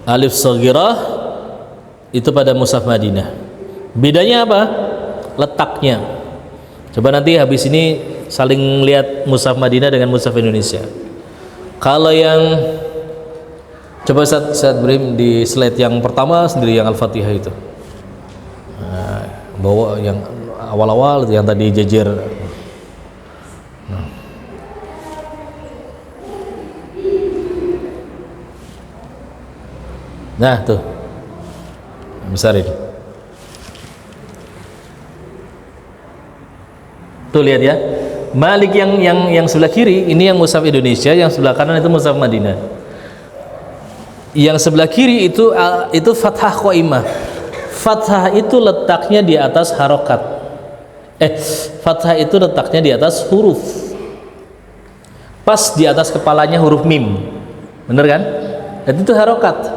Alif shaghirah itu pada mushaf Madinah. Bedanya apa? Letaknya. Coba nanti habis ini saling lihat mushaf Madinah dengan mushaf Indonesia. Kalau yang coba saat Ibrahim di slide yang pertama sendiri yang Al-Fatihah itu. Nah, bawa yang awal-awal yang tadi jejer. Nah tuh besarin tuh, lihat ya, Malik yang sebelah kiri ini yang mushaf Indonesia, yang sebelah kanan itu mushaf Madinah. Yang sebelah kiri itu fathah qaimah. Fathah itu letaknya di atas harokat. Fathah itu letaknya di atas huruf, pas di atas kepalanya huruf mim, bener kan? Dan itu harokat.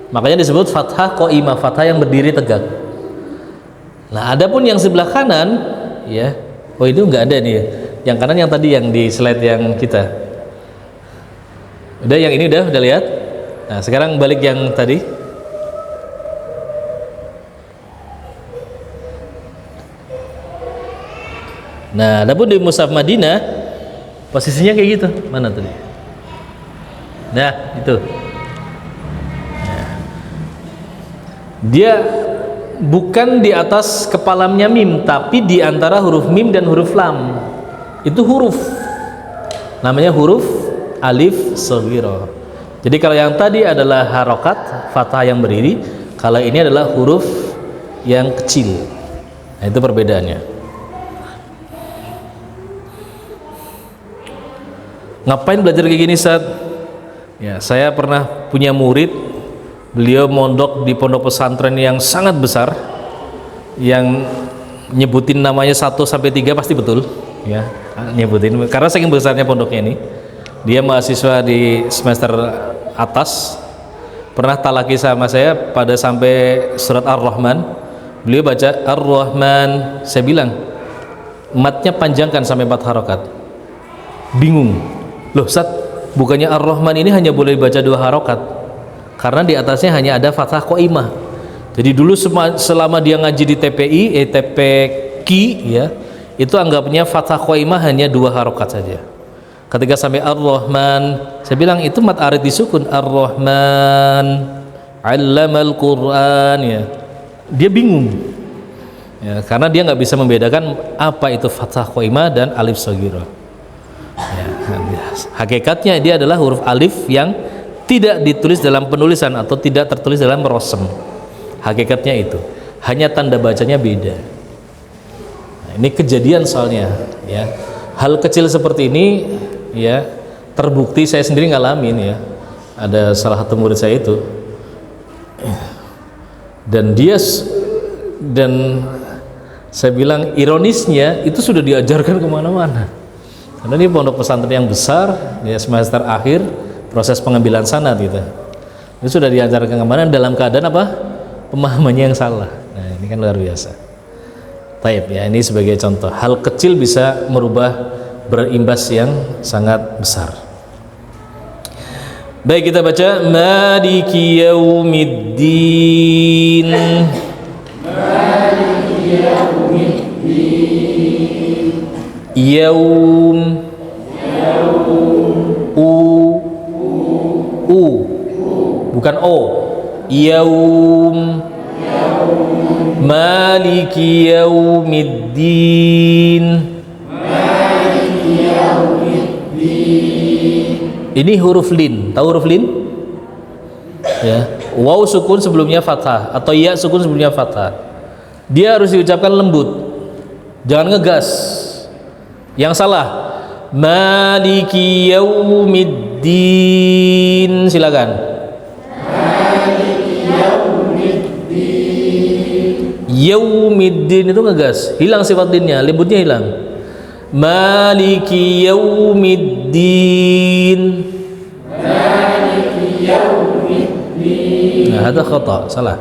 Makanya disebut fathah qaimah, fathah yang berdiri tegak. Nah, adapun yang sebelah kanan, ya, oh itu nggak ada nih. Yang kanan yang tadi yang di slide yang kita. Udah yang ini udah lihat. Nah, sekarang balik yang tadi. Nah, adapun di mushaf Madinah posisinya kayak gitu. Mana tadi? Nah, itu. Dia bukan di atas kepalanya mim, tapi di antara huruf mim dan huruf lam. Itu huruf, namanya huruf alif shaghirah. Jadi kalau yang tadi adalah harokat fathah yang berdiri, kalau ini adalah huruf yang kecil. Nah, itu perbedaannya. Ngapain belajar kayak gini, Ustaz? Ya, saya pernah punya murid. Beliau mondok di pondok pesantren yang sangat besar, yang nyebutin namanya 1 sampai 3 pasti betul, ya, nyebutin karena saking besarnya pondoknya ini. Dia mahasiswa di semester atas, pernah talaki sama saya pada sampai surat Ar-Rahman. Beliau baca Ar-Rahman, saya bilang matnya panjangkan sampai 4 harokat. Bingung, Loh Ustaz, bukannya Ar-Rahman ini hanya boleh baca 2 harokat? Karena di atasnya hanya ada fathah qaimah. Jadi dulu selama dia ngaji di TPI, TPQ ya, itu anggapnya fathah qaimah hanya 2 harokat saja. Ketika sampai Ar-Rahman, saya bilang itu mat arid disukun, Ar-Rahman 'allamal Qur'an ya. Dia bingung. Ya, karena dia nggak bisa membedakan apa itu fathah qaimah dan alif shaghirah. Ya, hakikatnya dia adalah huruf alif yang tidak ditulis dalam penulisan atau tidak tertulis dalam rosem. Hakikatnya itu, hanya tanda bacanya beda. Nah, ini kejadian soalnya ya. Hal kecil seperti ini ya terbukti, saya sendiri ngalamin ya. Ada salah satu murid saya itu, dan saya bilang ironisnya itu sudah diajarkan kemana-mana. Karena ini pondok pesantren yang besar ya, semester akhir proses pengambilan sanad gitu. Itu sudah diajarkan kemana dalam keadaan apa? Pemahamannya yang salah. Nah, ini kan luar biasa. Taib ya, ini sebagai contoh. Hal kecil bisa merubah, berimbas yang sangat besar. Baik, kita baca Maliki Yaumiddin. Maliki Yaumiddin. Yaum. Bukan o. Yaum. Maliki Yaumiddin. Ini huruf lin. Tahu huruf lin? Ya. Waw sukun sebelumnya fathah atau ya sukun sebelumnya fathah. Dia harus diucapkan lembut. Jangan ngegas. Yang salah. Maliki Yaumiddin. Silakan. Maliki Yaumiddin. Yaumiddin itu ngegas. Hilang sifat linnya, lembutnya hilang. Maliki Yaumiddin. Maliki Yaumiddin. Nah, ada khata, salah.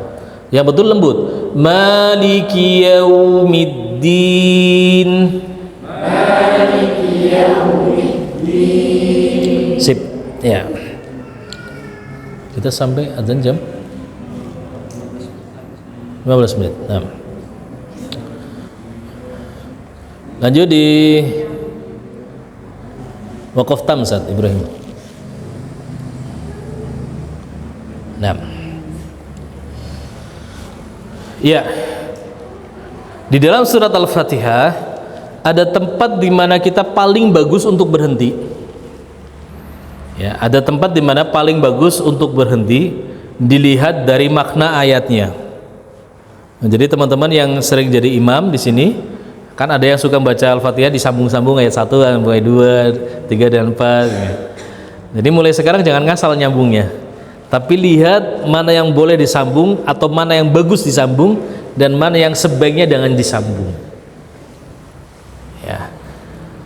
Yang betul lembut. Maliki Yaumiddin. Maliki Yaumiddin. Sip. Ya. Kita sampai adzan jam 15 menit. Nah. Lanjut di Waqaf Tam Ustaz Ibrahim. Nah. Ya. Di dalam surat Al-Fatihah ada tempat di mana kita paling bagus untuk berhenti. Ya, ada tempat di mana paling bagus untuk berhenti dilihat dari makna ayatnya. Nah, jadi teman-teman yang sering jadi imam di sini, kan ada yang suka baca Al-Fatihah disambung-sambung ayat 1, ayat 2, 3 dan 4 ya. Jadi mulai sekarang jangan ngasal nyambungnya, tapi lihat mana yang boleh disambung atau mana yang bagus disambung dan mana yang sebaiknya jangan disambung ya.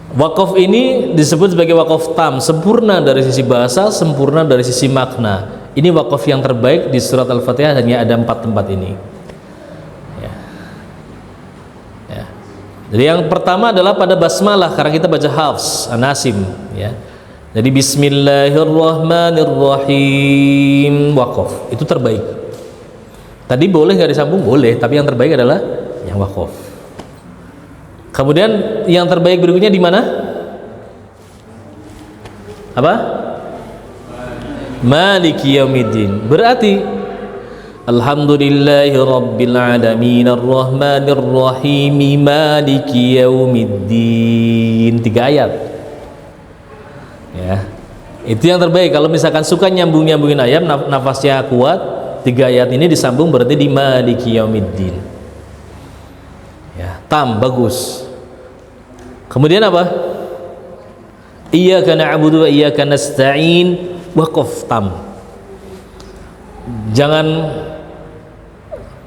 Wakaf ini disebut sebagai wakaf tam, sempurna dari sisi bahasa, sempurna dari sisi makna. Ini wakaf yang terbaik di surat Al-Fatihah, hanya ada 4 tempat ini ya. Ya. Jadi yang pertama adalah pada basmalah, karena kita baca Hafs, An-Nasim ya. Jadi Bismillahirrahmanirrahim, wakaf itu terbaik. Tadi boleh nggak disambung? Boleh, tapi yang terbaik adalah yang wakaf. Kemudian yang terbaik berikutnya di mana? Apa? Maliki Yaumiddin. Berarti Alhamdulillahi Rabbil Alamin Ar-Rahmanir Rahim Maliki Yaumiddin. 3 ayat ya. Itu yang terbaik. Kalau misalkan suka nyambungin ayat, nafasnya kuat, 3 ayat ini disambung berarti di Maliki Yaumiddin ya, tam, bagus. Kemudian apa? Iyyaka na'budu wa iyyaka nasta'in, waqaf tam. Jangan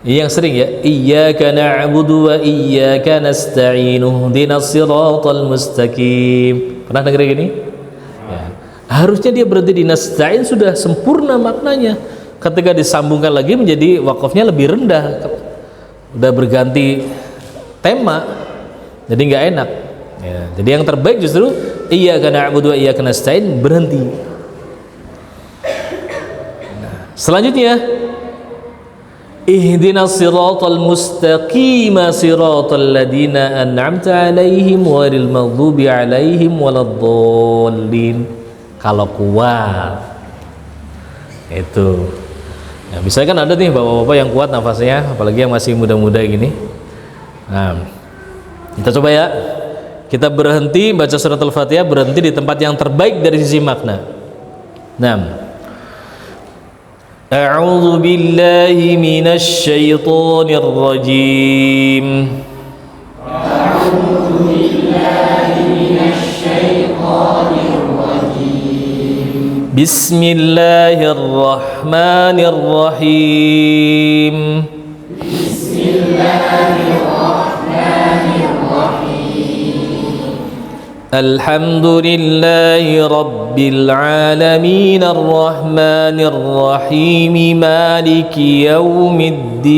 yang sering ya, iyyaka na'budu wa iyyaka nasta'in ihdinas siratal mustaqim. Pernah dengar gini? Ya. Harusnya dia berhenti di nasta'in, sudah sempurna maknanya. Ketika disambungkan lagi menjadi wakafnya lebih rendah, udah berganti tema, jadi nggak enak ya. Jadi yang terbaik justru iyyaka na'budu wa iyyaka nasta'in, berhenti. Selanjutnya, ihdinas siratal mustaqim siratal ladzina an'amta 'alaihim ghairil maghdubi 'alaihim waladdallin. Kalau kuat itu. Nah, misalnya kan ada nih bapak-bapak yang kuat nafasnya, apalagi yang masih muda-muda gini. Nah, kita coba ya. Kita berhenti baca surat Al-Fatihah, berhenti di tempat yang terbaik dari sisi makna. Nah, a'udzu billahi minasy syaithanir rajim. A'udzu billahi minasy syaithanir rajim. Bismillahirrahmanirrahim. Alhamdulillahi rabbil alamin arrahmanir rahim maliki yaumiddin.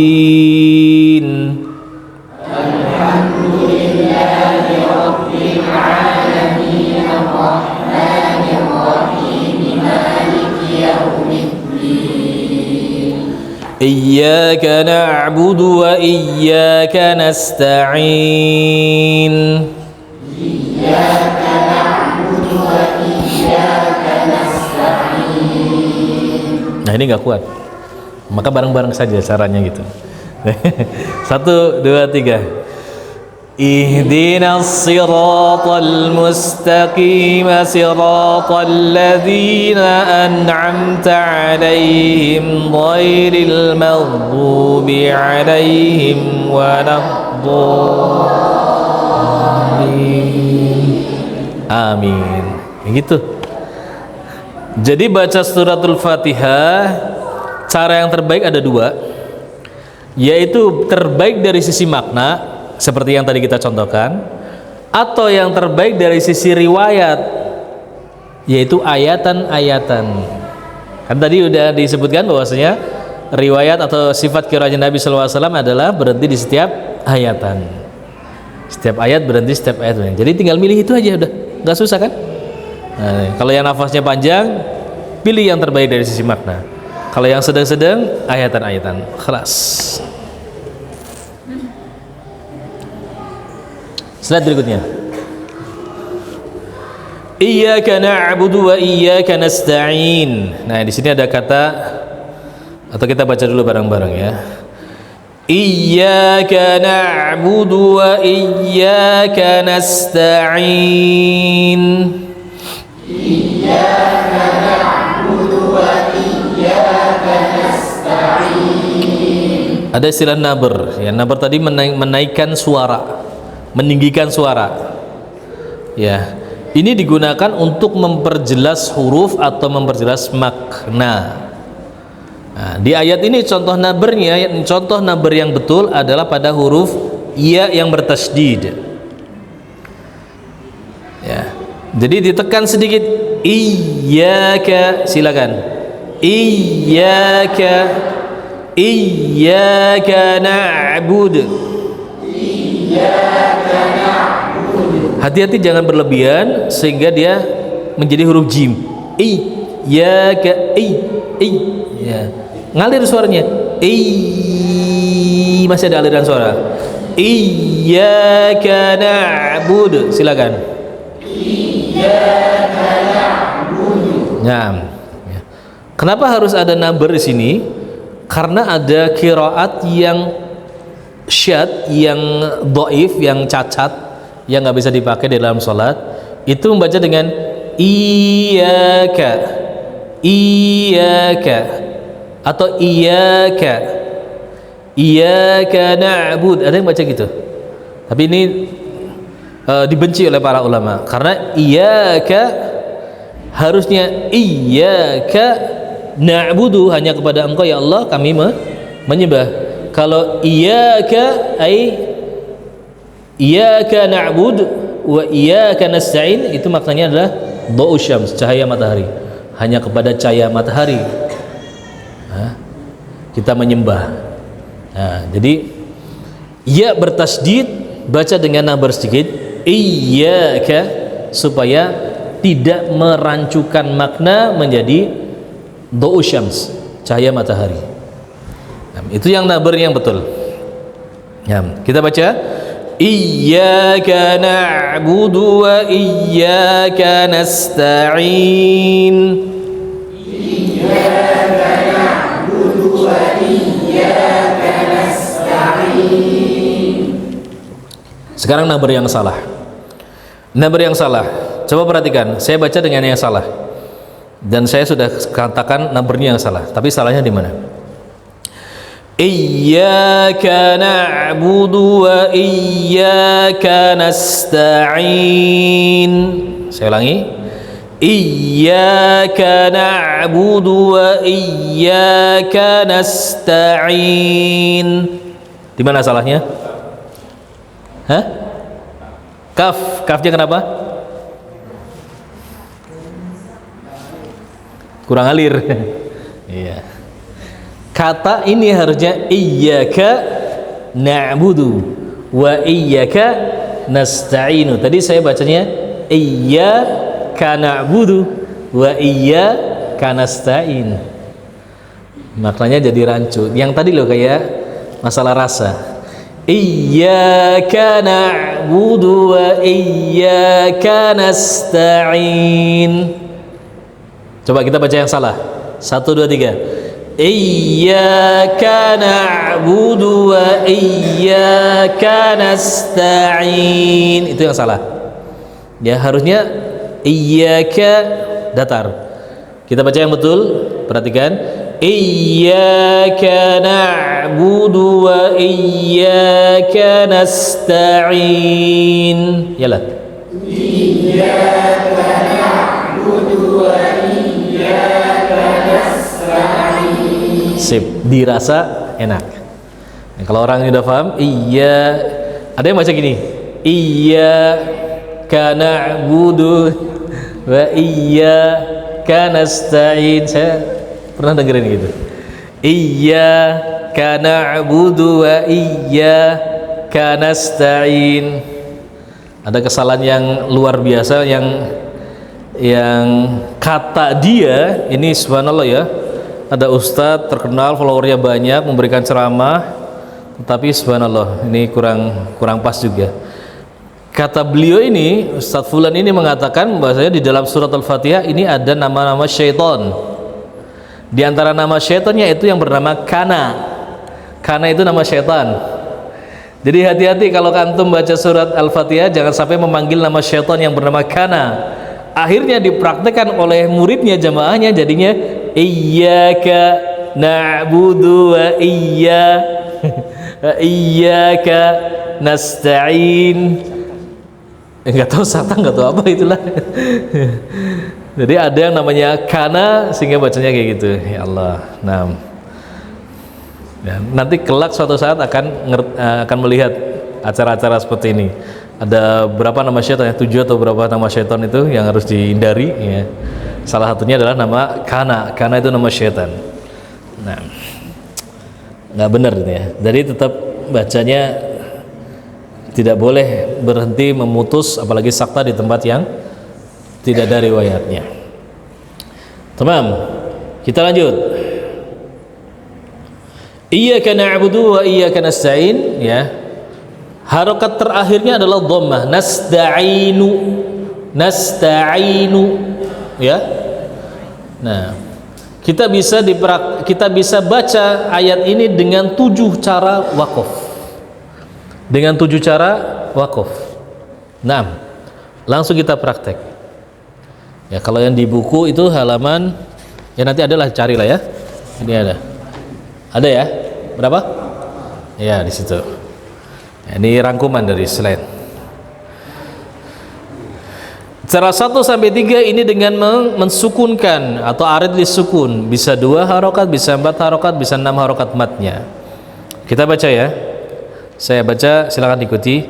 Alhamdulillahi rabbil alamin arrahmanir rahim maliki yaumiddin. Iyyaka na'budu wa iyyaka nasta'in. Nah, ini nggak kuat, maka bareng-bareng saja caranya gitu. 1, 2, 3. Ihdinas siratal mustaqim siratal ladzina an'amta 'alaihim ghairil maghdubi 'alaihim waladdallin. Amin. Begitu. Jadi baca suratul Fatihah, cara yang terbaik ada 2, yaitu terbaik dari sisi makna seperti yang tadi kita contohkan, atau yang terbaik dari sisi riwayat, yaitu ayatan-ayatan. Kan tadi udah disebutkan bahwasanya riwayat atau sifat qiraatnya Nabi SAW adalah berhenti di setiap ayatan. Setiap ayat berhenti, setiap ayat. Jadi tinggal milih itu aja udah, nggak susah kan? Nah, kalau yang nafasnya panjang, pilih yang terbaik dari sisi makna. Kalau yang sedang-sedang, ayatan-ayatan. Kelas. Slide berikutnya. Iyyaka na'budu wa iyyaka nasta'in. Nah, di sini ada kata, atau kita baca dulu bareng-bareng ya. Iyyaka na'budu wa iyyaka nasta'in. Iyyaka na'budu wa iyyaka nasta'in. Ada istilah nabar ya. Nabar tadi menaikkan suara, meninggikan suara ya. Ini digunakan untuk memperjelas huruf atau memperjelas makna. Nah, di ayat ini contoh nabarnya, contoh nabar yang betul adalah pada huruf ya yang bertasydid ya. Jadi ditekan sedikit, iyyaka, silakan. Iyyaka na'bud. Iyyaka na'bud. Hati-hati jangan berlebihan sehingga dia menjadi huruf jim. Iyyaka ya. Ngalir suaranya. Masih ada aliran suara. Iyyaka na'bud. Silakan. Nah, ya. Kenapa harus ada nabar di sini? Karena ada qiraat yang syad, yang dhaif, yang cacat, yang nggak bisa dipakai di dalam sholat. Itu membaca dengan iyyaka, atau iyyaka na'bud. Ada yang baca gitu. Tapi ini dibenci oleh para ulama karena iyyaka harusnya iyyaka na'budu, hanya kepada Engkau ya Allah kami menyembah. Kalau iyyaka iyyaka na'bud wa iyyaka nasta'in, itu maknanya adalah dha'u syams, cahaya matahari, hanya kepada cahaya matahari kita menyembah. Nah, jadi ya bertasydid, baca dengan nabar sedikit iyyaka, supaya tidak merancukan makna menjadi dhau syams, cahaya matahari. Nah, itu yang nabar yang betul. Ya, kita baca iyyaka na'budu wa iyyaka nasta'in. Iyyaka na'budu wa iyyaka nasta'in. Sekarang nabar yang salah. Nabar yang salah. Coba perhatikan, saya baca dengan yang salah. Dan saya sudah katakan nabarnya yang salah, tapi salahnya di mana? Iyyaka na'budu wa iyyaka nasta'in. Saya ulangi. Iyyaka na'budu wa iyyaka nasta'in. Di mana salahnya? Hah? Kafnya kenapa? Kurang alir. Iya. Kata ini harusnya iyyaka na'budu wa iyyaka nasta'inu. Tadi saya bacanya iyyaka na'budu wa iyyaka nasta'in. Maknanya jadi rancu. Yang tadi loh kayak masalah rasa. Iyyaka na'budu wa iyyaka nasta'in. Coba kita baca yang salah. 1, 2, 3. Iyyaka na'budu wa iyyaka nasta'in. Itu yang salah. Ya, harusnya iyyaka datar. Kita baca yang betul. Perhatikan. Iyyaka na'budu wa iyyaka nasta'in. Yalah. Iyyaka na'budu wa iyyaka nasta'in. Sip, dirasa enak. Nah, kalau orang yang udah paham, iya, ada yang baca gini, iyyaka na'budu wa iyyaka nasta'in. Saya pernah dengerin gitu. Iyyaka na'budu wa iyyaka nasta'in. Ada kesalahan yang luar biasa yang kata dia ini subhanallah ya. Ada ustadz terkenal, followernya banyak, memberikan ceramah, tetapi subhanallah ini kurang pas juga. Kata beliau ini, Ustadz Fulan ini mengatakan bahwasanya di dalam surat Al-Fatihah ini ada nama-nama syaitan. Di antara nama syaitannya itu yang bernama Kana. Kana itu nama syaitan. Jadi hati-hati kalau antum baca surat Al-Fatihah, jangan sampai memanggil nama syaitan yang bernama Kana. Akhirnya dipraktekkan oleh muridnya, jamaahnya, jadinya iyyaka na'budu wa iyyaka nasta'in. Enggak tahu satan, enggak tahu apa itulah. Jadi ada yang namanya kana sehingga bacanya kayak gitu. Ya Allah. Nah, nanti kelak suatu saat akan melihat acara-acara seperti ini. Ada berapa nama syaitan ya? 7 atau berapa nama syaitan itu yang harus dihindari ya. Salah satunya adalah nama kana. Kana itu nama syaitan. Nah, nggak benar itu ya. Jadi tetap bacanya tidak boleh berhenti memutus, apalagi sakta di tempat yang tidak ada riwayatnya. Tamam. Kita lanjut. Iyyaka na'budu wa iyyaka nasta'in ya. Harokat terakhirnya adalah dhammah. Nasta'inu ya. Nah, kita bisa baca ayat ini dengan 7 cara waqaf. Dengan 7 cara waqaf. Nah, langsung kita praktek. Ya, kalau yang di buku itu halaman ya nanti adalah carilah ya. Ini ada. Ada ya? Berapa? Ya, di situ. Ya, ini rangkuman dari slide. Cara 1 sampai 3 ini dengan mensukunkan atau arid disukun, bisa 2 harokat, bisa 4 harokat, bisa 6 harokat matnya. Kita baca ya. Saya baca, silakan ikuti.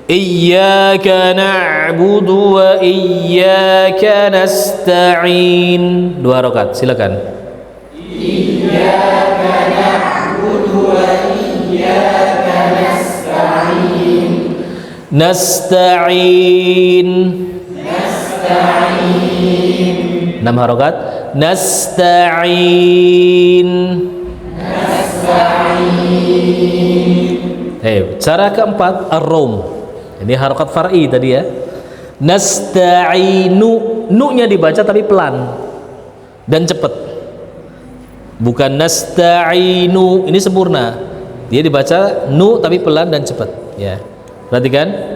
Iyyaka na'budu wa iyyaka nasta'in. 2 harokat, silakan. Iyyaka na'budu wa iyyaka nasta'in. Nasta'in. 6 harokat. Nasta'in. Cara keempat ar-rum. Ini harokat far'i tadi ya. Nasta'inu, nu-nya dibaca tapi pelan dan cepat. Bukan nasta'inu, ini sempurna. Dia dibaca nu tapi pelan dan cepat. Ya, perhatikan.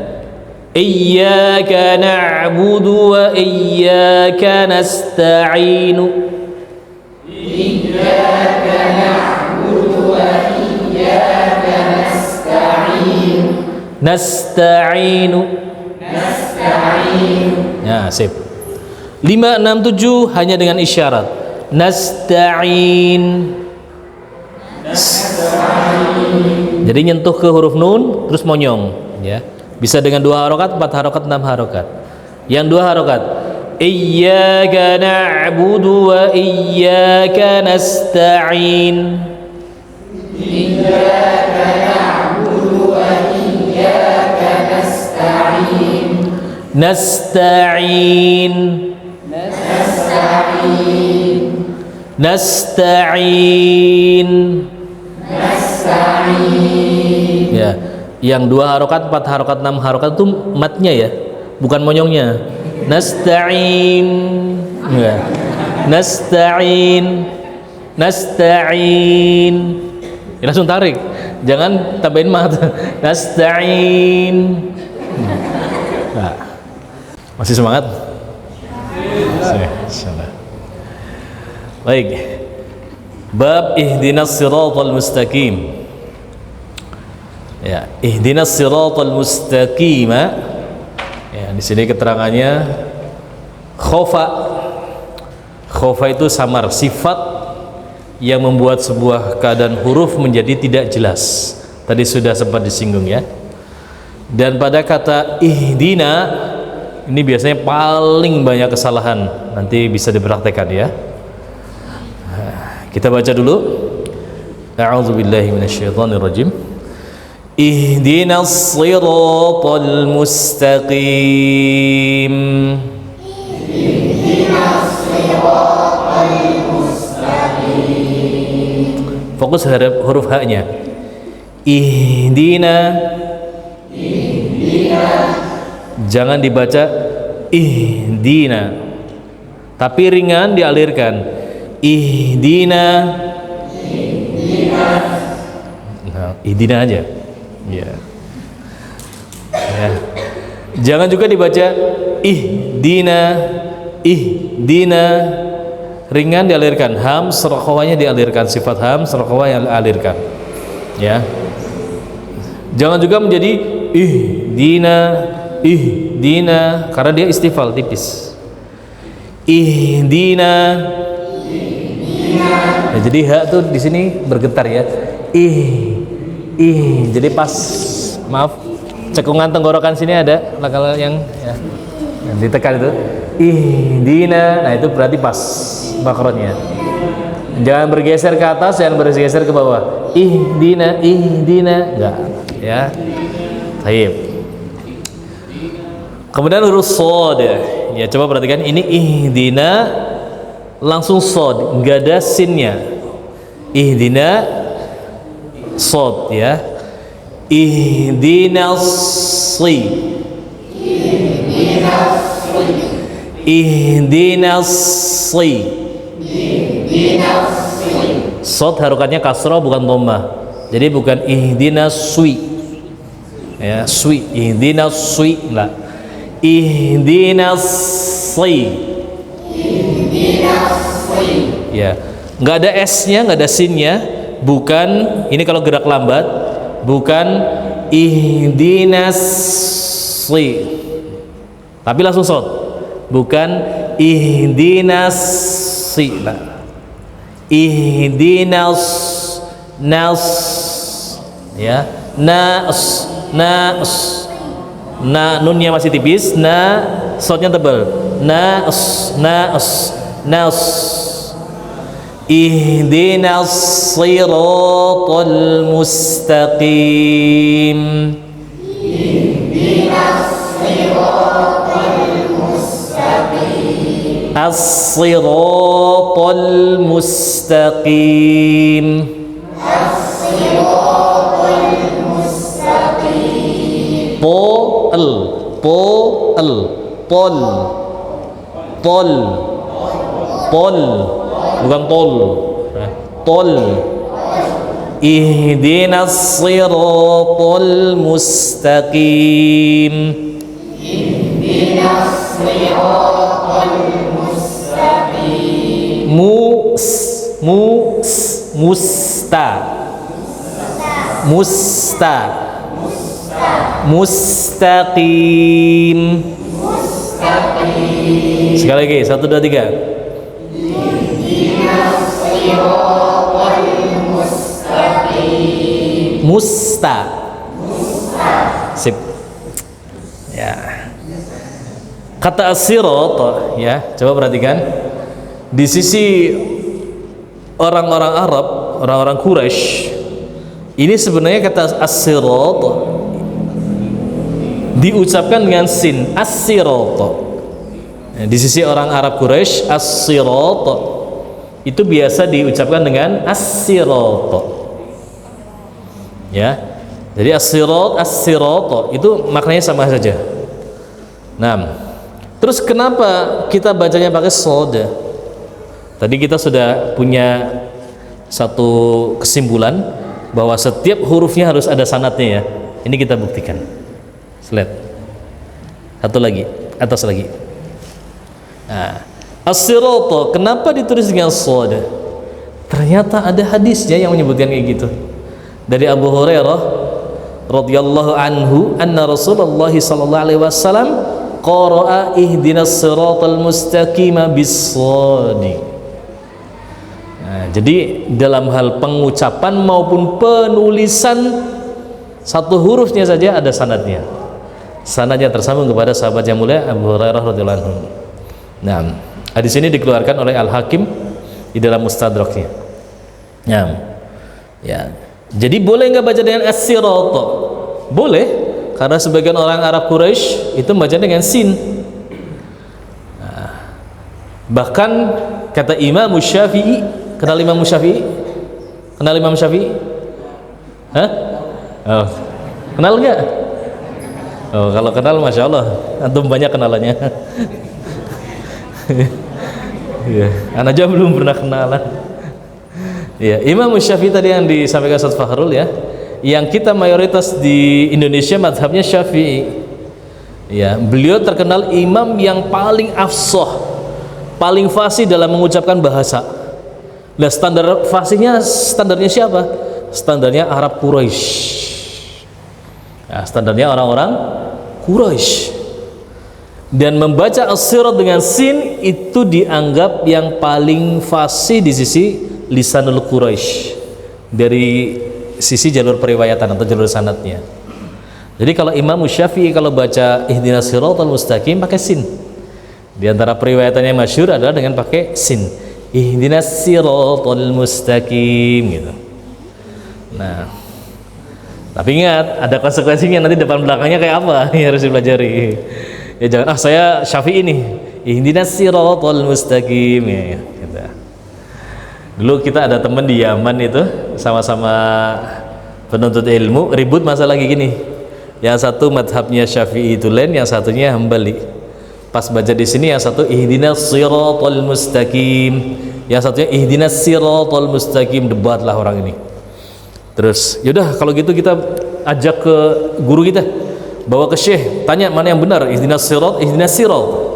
Iyyaka na'budu wa iyyaka nasta'inu. Iyyaka na'budu wa iyyaka nasta'inu. Nasta'inu. Ya, sip. 5, 6, 7 hanya dengan isyarat. Nasta'in. Jadi nyentuh ke huruf nun terus monyong, ya. Bisa dengan 2 harokat, 4 harokat, 6 harokat. Yang 2 harokat. Iyyaka na'budu wa iyyaka nasta'in. Iyyaka na'budu wa iyyaka nasta'in. Nasta'in. Nasta'in. Nasta'in. Nasta'in. Ya, yang 2 harokat, 4 harokat, 6 harokat itu matnya ya, bukan monyongnya. Nasta'in. Ya. Nasta'in. Nasta'in. Ya, langsung tarik, jangan tambahin mat. Nasta'in. Nah. Masih semangat? Baik. Bab ihdinas siratal mustaqim. Ya, ihdinas siratal mustaqim. Ya, di sini keterangannya khofa. Khofa itu samar, sifat yang membuat sebuah keadaan huruf menjadi tidak jelas. Tadi sudah sempat disinggung ya. Dan pada kata ihdina ini biasanya paling banyak kesalahan, nanti bisa dipraktekkan ya. Kita baca dulu. A'udzubillahi minasyaitonirrajim. Ihdinas siratal mustaqim. Ihdinas siratal mustaqim. Fokus huruf H-nya. Ihdina. Ihdina. Jangan dibaca ihdina, tapi ringan dialirkan. Ihdina. Ihdina. Nah, ihdina aja. Ya. Ya. Jangan juga dibaca ihdina. Ihdina. Ringan dialirkan. Ham serqawanya dialirkan. Sifat ham serqawa yang dialirkan. Ya. Jangan juga menjadi ihdina. Ihdina, karena dia istifal tipis. Ihdina. Nah, jadi hak tuh di sini bergetar ya. Jadi pas, maaf, cekungan tenggorokan sini ada kalau yang ya, yang ditekan itu. Ihdina, nah itu berarti pas makrotnya. Jangan bergeser ke atas, jangan bergeser ke bawah. Ihdina, enggak, ya. Baik. Kemudian huruf shad ya, coba perhatikan ini ihdina langsung shad, enggak ada sinnya. Ihdina shad ya. Ihdinas si. Ihdinas si. Ihdinas si. Ihdinas si. Shad harokatnya kasrah bukan dhammah. Jadi bukan ihdinas swi. Ya, swi, ihdinas swi enggak. Ihdinas si. Ihdinas si. Ya, nggak ada s-nya, nggak ada sin-nya. Bukan, ini kalau gerak lambat, bukan ihdinas si, tapi langsung shad. Bukan ihdinas si. Ihdinas nas. Ya, nas. Na nunnya masih tipis, na shadnya tebal. Nas. Ihdinas siratal mustaqim. Ihdinas siratal mustaqim. as-siratal mustaqim. Tol, bukan tol. Tol. Ihdinas siratal mustaqim. Ihdinas siratal mustaqim. Mustaqim. Sekali lagi, 1, 2, 3. Sip. Ya. Kata as-sirat, ya, coba perhatikan. Di sisi orang-orang Arab, orang-orang Quraisy, ini sebenarnya kata as-sirat diucapkan dengan sin, as-sirat. Di sisi orang Arab Quraisy, as-sirat itu biasa diucapkan dengan as-sirat. Ya. Jadi as-sirat itu maknanya sama saja. Nah, terus kenapa kita bacanya pakai shad? Tadi kita sudah punya satu kesimpulan bahwa setiap hurufnya harus ada sanadnya ya. Ini kita buktikan. Slide. Satu lagi, atas lagi. Nah, as-sirat kenapa ditulis dengan shad? Ternyata ada hadisnya yang menyebutkan kayak gitu. Dari Abu Hurairah radhiyallahu anhu anna Rasulullah sallallahu alaihi wasallam qara'a ihdinas siratal mustaqim bis-shad. Nah, jadi dalam hal pengucapan maupun penulisan satu hurufnya saja ada sanadnya. Sanadnya tersambung kepada sahabat yang mulia Abu Hurairah radhiyallahu anhu. Nah, hadis ini dikeluarkan oleh Al-Hakim di dalam Mustadraknya. Nah, ya. Jadi boleh nggak baca dengan as-sirat? Boleh, karena sebagian orang Arab Quraisy itu baca dengan sin. Nah, bahkan kata Imam Syafi'i, kenal Imam Syafi'i? Kenal Imam Syafi'i? Hah? Oh, kenal nggak? Oh, kalau kenal, masya Allah, antum banyak kenalannya. Ya, anak aja belum pernah kenalan. Ya, Imam Syafi'i tadi yang disampaikan Ustaz Fahrul ya, yang kita mayoritas di Indonesia madhabnya Syafi'i. Ya, beliau terkenal imam yang paling afsah, paling fasih dalam mengucapkan bahasa. Nah, standar fasihnya standarnya siapa? Standarnya Arab Quraisy. Ya, standarnya orang-orang Quraisy. Dan membaca as-sirat dengan sin itu dianggap yang paling fasih di sisi lisanul Quraisy, dari sisi jalur periwayatan atau jalur sanadnya. Jadi kalau Imam Syafi'i kalau baca ihdinas siratal mustaqim pakai sin. Di antara periwayatannya masyhur adalah dengan pakai sin. Ihdinas siratal mustaqim gitu. Nah, tapi ingat ada konsekuensinya, nanti depan belakangnya kayak apa yang harus dipelajari. Ya jangan saya Syafi'i nih. Ihdinas siratal mustaqim ya. Gitu. Dulu kita ada teman di Yaman itu sama-sama penuntut ilmu, ribut masalah kayak gini. Yang satu madhabnya Syafi'i itu lain, yang satunya Hambali. Pas baca di sini yang satu ihdinas siratal mustaqim, yang satunya ihdinas siratal mustaqim, debatlah orang ini. Terus yaudah kalau gitu kita ajak ke guru kita, bawa ke syekh, tanya mana yang benar, ihdinas sirat, ihdinas sirat.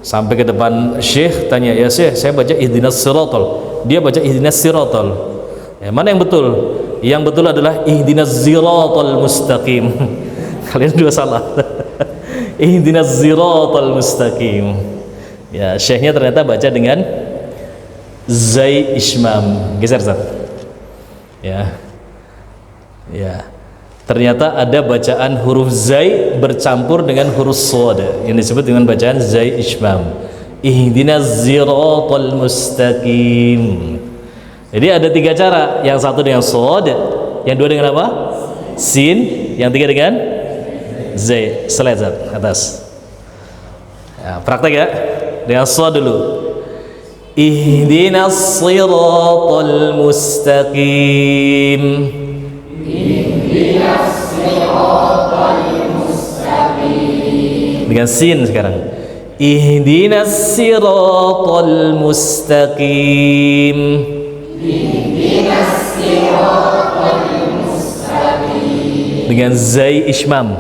Sampai ke depan syekh, tanya, ya syekh saya baca ihdinas siratal, dia baca ihdinas siratal. Ya, mana yang betul? Yang betul adalah ihdinas siratal mustaqim. Kalian dua salah. Ihdinas siratal mustaqim. Ya, syekhnya ternyata baca dengan zai ismam. Geser Zat. Ya. Ya. Ternyata ada bacaan huruf zai bercampur dengan huruf shad yang disebut dengan bacaan zai ismam. Ihdinas siratal mustaqim. Jadi ada tiga cara, yang satu dengan shad, yang dua dengan apa? Sin, yang tiga dengan zai. Slide atas. Ya, praktek ya. dengan shad dulu. Ihdinas siratal mustaqim. Ihdinas siratal mustaqim. Dengan sin sekarang. Ihdinas siratal mustaqim. Ihdinas siratal mustaqim. Dengan zai ishmam.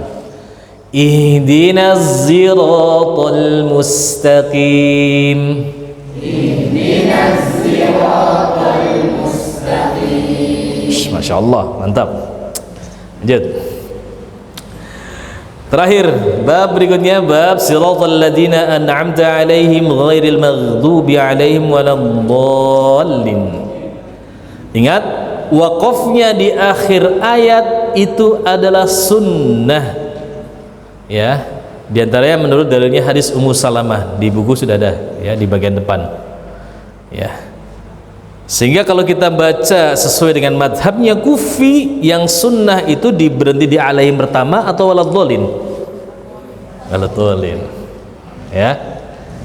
Ihdinas siratal mustaqim. Ihdinas siratal mustaqim. Masya Allah, mantap. Lanjut. Terakhir, bab berikutnya bab siratal ladzina an'amta 'alaihim ghairil maghdubi 'alaihim waladdallin. Ingat, wakafnya di akhir ayat itu adalah sunnah. Ya, di antaranya menurut dalilnya hadis Ummu Salamah, di buku sudah ada ya di bagian depan. Ya. Sehingga kalau kita baca sesuai dengan madhabnya Kufi, yang sunnah itu berhenti di alaihim pertama atau waladhdallin? Waladhdallin. Ya.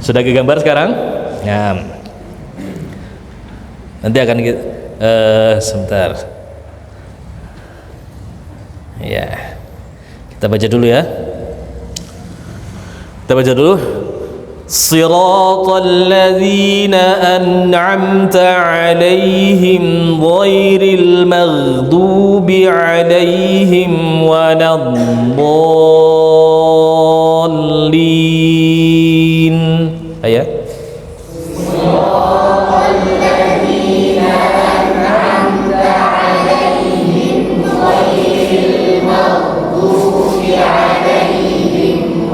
Sudah kegambar sekarang? Ya. Nanti akan kita sebentar. Ya. Kita baca dulu ya. Kita baca dulu. Siratal ladzina an'amta 'alaihim ghairil maghdubi 'alaihim waladdallin. Ayat. Siratal ladzina an'amta 'alaihim ghairil maghdubi 'alaihim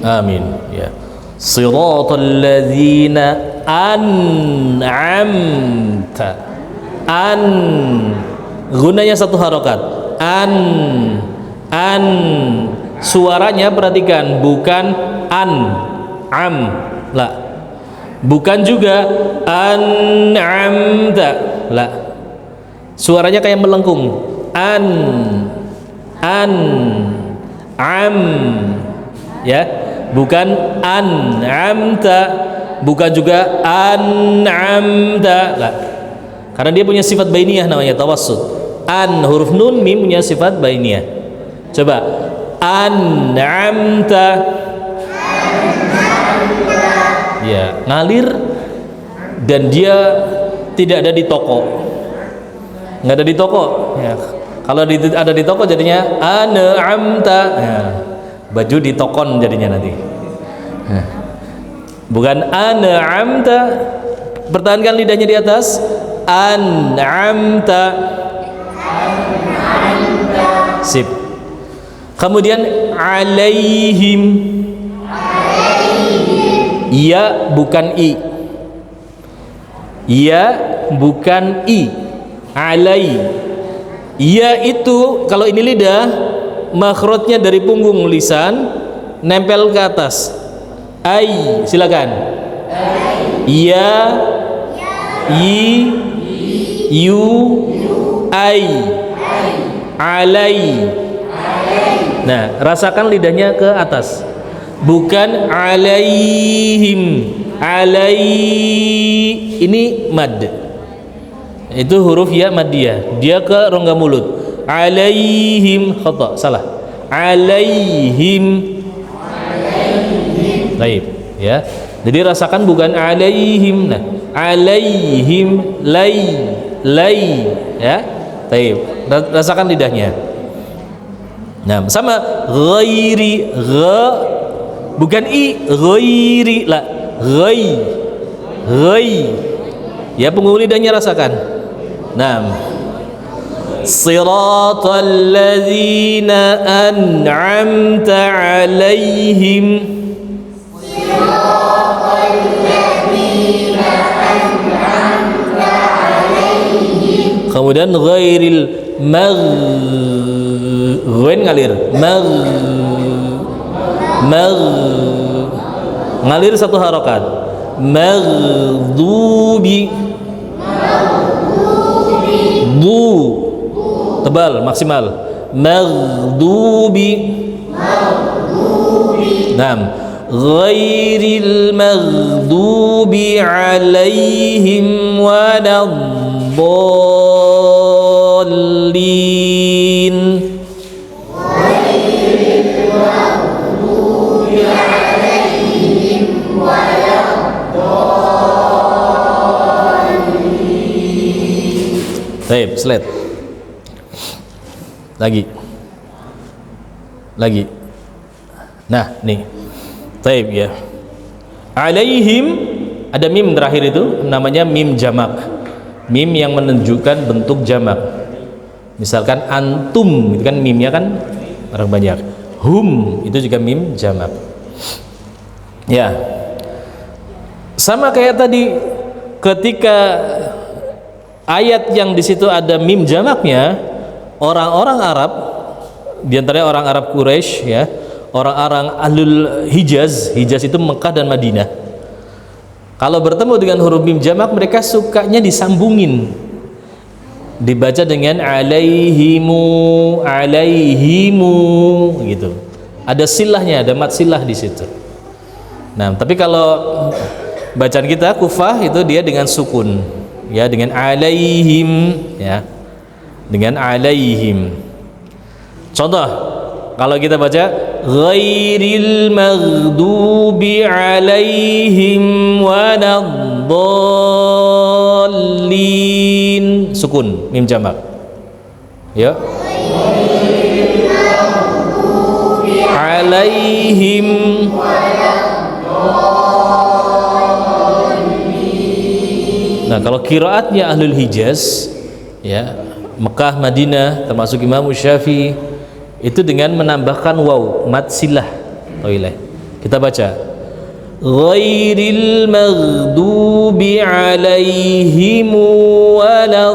amin ya. Siratal ladzina an'amta. Gunanya satu harokat. Suaranya perhatikan, bukan am la. Bukan juga an'amta la. Suaranya kayak melengkung. Ya, bukan an'amta, bukan juga an'amta lah. Karena dia punya sifat bainiyah namanya tawassut. Huruf nun mim punya sifat bainiyah. Coba an'amta. Ya, ngalir dan dia tidak ada di toko. Nggak ada di toko ya. Kalau ada di toko jadinya an'amta ya. Baju di tokon jadinya nanti. Bukan an'amta. Pertahankan lidahnya di atas. An'amta. Sip. Kemudian alaihim. Ya bukan i. Ya bukan i. Alai. Ya itu kalau ini lidah, makhrajnya dari punggung lisan nempel ke atas. Ai, silakan. Ya, i, yu, ai, alai. Nah, rasakan lidahnya ke atas. Bukan alaihim. Alai ini mad. Itu huruf ya madiyah. Dia ke rongga mulut. Alaihim khata, salah. Alaihim. Baik, ya. Jadi rasakan bukan alaihim. Nah, alaihim lai, ya. Baik. Rasakan lidahnya. Nah, sama ghairi bukan i, ghairi la, ghai. Ya, punggung lidahnya rasakan. Nah, siratal ladzina an'amta 'alaihim. Siratal ladzina an'amta 'alaihim. Kemudian ghairil ghain ngalir. Ngalir satu harokat. Maghdubi. Du tebal maksimal. Maghdubi. Naam, ghairil maghdubi alaihim waladdallin. Baik, slide. Lagi. Nah, nih. Baik ya. Alaihim, ada mim terakhir itu namanya mim jamak. Mim yang menunjukkan bentuk jamak. Misalkan antum, itu kan mimnya kan orang banyak. Hum itu juga mim jamak. Ya. Sama kayak tadi ketika ayat yang di situ ada mim jamaknya, orang-orang Arab, diantaranya orang Arab Quraisy ya, orang-orang ahlul Hijaz itu Mekah dan Madinah. Kalau bertemu dengan huruf mim jamak, mereka sukanya disambungin, dibaca dengan alaihimu gitu. Ada silahnya, ada mat silah di situ. Nah, tapi kalau bacaan kita Kufah itu dia dengan sukun. Ya, dengan alaihim ya, dengan alaihim. Contoh kalau kita baca ghairil maghdubi alaihim waladdallin, sukun mim jamak ya, alaihim. Nah, kalau qiraatnya ahlul Hijaz ya, Mekah, Madinah, termasuk Imam Syafi'i, itu dengan menambahkan waw, mat silah. Kita baca ghairil maghdubi alaihim waladdallin.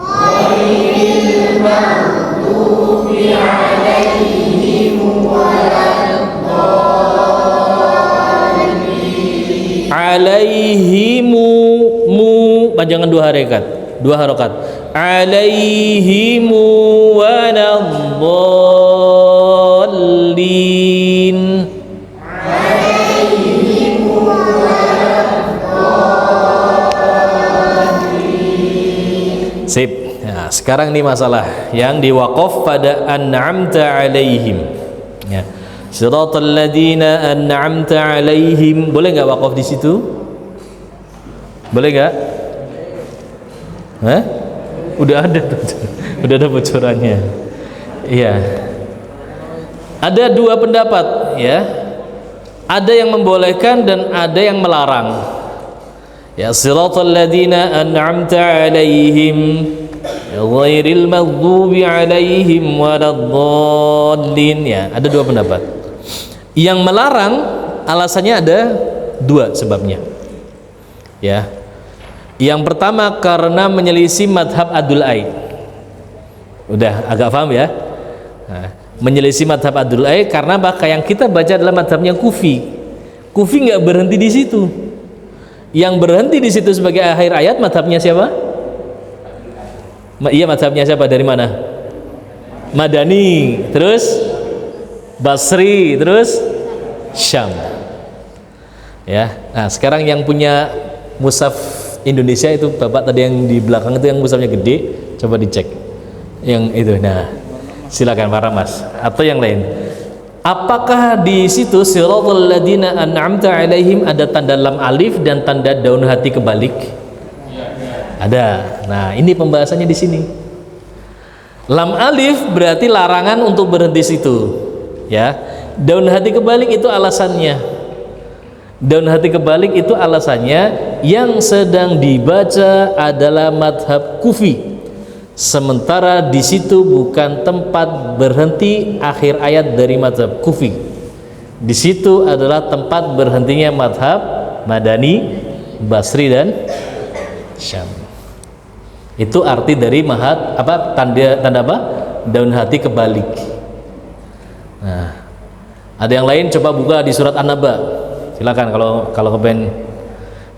Ghairil maghdubi alaihim waladdallin. Alaihimu, mu panjangan dua harokat. Alaihimu waladdallin. Alaihimu waladdallin. Sip. Nah, sekarang ini masalah yang diwaqaf pada an'amta alaihim ya. Siratal ladzina an'amta alaihim, boleh nggak waqaf di situ? Boleh nggak? Hah? Udah ada bocorannya. Iya. Ada dua pendapat ya. Ada yang membolehkan dan ada yang melarang. Ya, siratal ladzina an'amta alaihim ghairil maghdubi alaihim waladdallin. Ya, ada dua pendapat. Yang melarang alasannya ada dua sebabnya. Ya. Yang pertama karena menyelisih madhab Adul Ai. Udah agak paham ya? Nah, menyelisih madhab Adul Ai karena yang kita baca adalah madhabnya Kufi. Kufi nggak berhenti di situ. Yang berhenti di situ sebagai akhir ayat madhabnya siapa? Iya, madhabnya siapa? Dari mana? Madani, terus Basri, terus Syam. Ya. Nah, sekarang yang punya mushaf Indonesia itu bapak tadi yang di belakang itu yang mushafnya gede, coba dicek yang itu. Nah, silakan para mas atau yang lain. Apakah di situ siratal ladzina an'amta alaihim ada tanda lam alif dan tanda daun hati kebalik? Ada. Nah, ini pembahasannya di sini. Lam alif berarti larangan untuk berhenti situ. Ya. Daun hati kebalik itu alasannya. Daun hati kebalik itu alasannya yang sedang dibaca adalah madhab Kufi. Sementara di situ bukan tempat berhenti akhir ayat dari madhab Kufi. Di situ adalah tempat berhentinya madhab Madani, Basri dan Syam. Itu arti dari tanda apa? Daun hati kebalik. Nah, ada yang lain coba buka di surat An-Naba. Silakan kalau kepen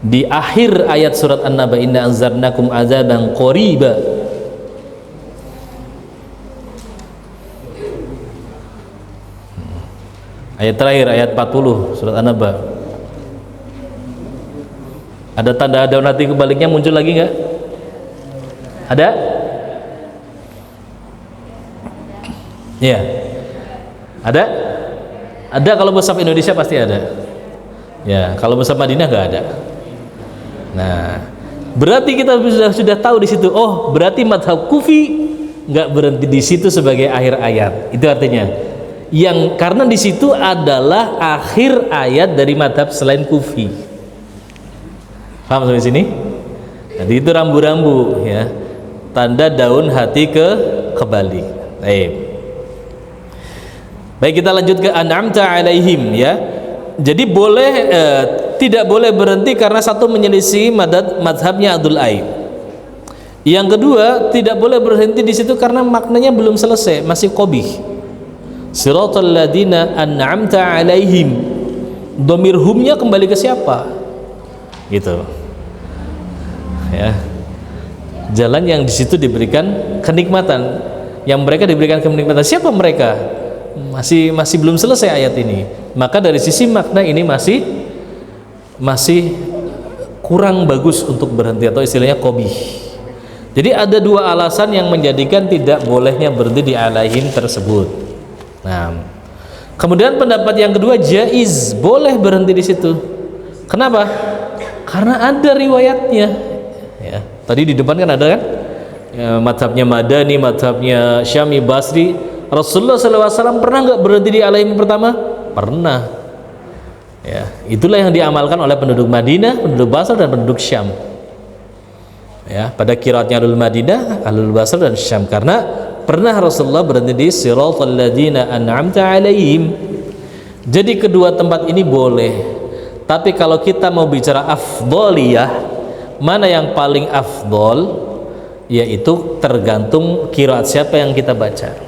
di akhir ayat surat An-Naba, inna anzarnakum azaban qoriba. Ayat terakhir, ayat 40 surat An-Naba. Ada tanda ada nanti kebaliknya muncul lagi nggak? Ada? Iya. Ada? Ada, kalau mushaf Indonesia pasti ada. Ya, kalau mushaf Madinah nggak ada. Nah, berarti kita sudah tahu di situ. Oh, berarti madhab Kufi nggak berhenti di situ sebagai akhir ayat. Itu artinya, yang karena di situ adalah akhir ayat dari madhab selain Kufi. Paham sampai sini? Jadi itu rambu-rambu, ya, tanda daun hati kembali. Baik, kita lanjut ke an'amta alaihim, ya. Jadi tidak boleh berhenti karena satu menyelisih madhabnya Abdul Aib. Yang kedua, tidak boleh berhenti di situ karena maknanya belum selesai, masih qabih. Siratal ladina an'amta alaihim, dhamir humnya kembali ke siapa? Gitu, ya. Jalan yang di situ diberikan kenikmatan, yang mereka diberikan kenikmatan, siapa mereka? Masih belum selesai ayat ini. Maka dari sisi makna ini masih kurang bagus untuk berhenti, atau istilahnya qabih. Jadi ada dua alasan yang menjadikan tidak bolehnya berhenti di alaihim tersebut. Nah, kemudian pendapat yang kedua, jaiz, boleh berhenti di situ. Kenapa? Karena ada riwayatnya, ya. Tadi di depan kan ada kan, ya, madhabnya Madani, madhabnya Syami, Basri. Rasulullah SAW pernah nggak berhenti di alaihim pertama? Pernah, ya. Itulah yang diamalkan oleh penduduk Madinah, penduduk Basra, dan penduduk Syam, ya. Pada qiraatnya Ahlul Madinah, Ahlul Basra, dan Syam, karena pernah Rasulullah berhenti di siratal ladzina an'amta alaihim. Jadi kedua tempat ini boleh. Tapi kalau kita mau bicara afdoliyah, mana yang paling afdol, yaitu tergantung qiraat siapa yang kita baca.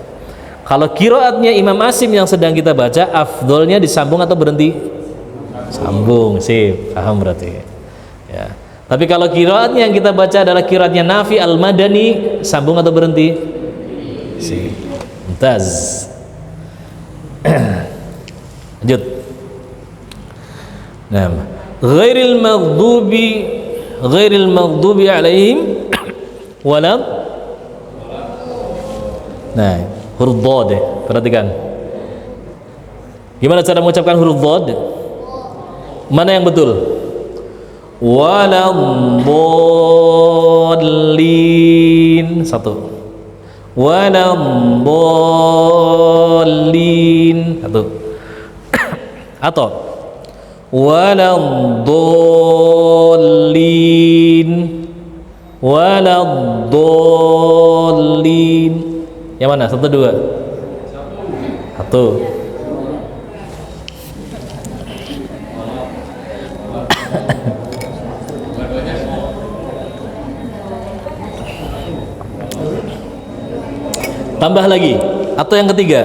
Kalau qiraatnya Imam Asim yang sedang kita baca, afdolnya disambung atau berhenti? Sambung, sip, paham berarti, ya. Tapi kalau qiraatnya yang kita baca adalah qiraatnya Nafi al-Madani, sambung atau berhenti? Sip, mumtaz. Lanjut. Nah, ghairil maghdubi alaihim walam. Nah, huruf dhad, perhatikan. Gimana cara mengucapkan huruf dhad? Mana yang betul? Waladhdallin. Satu. Waladhdallin. Satu. Atau waladhdallin. Waladhdallin. Yang mana? Satu, dua? Satu. Tambah lagi, atau yang ketiga,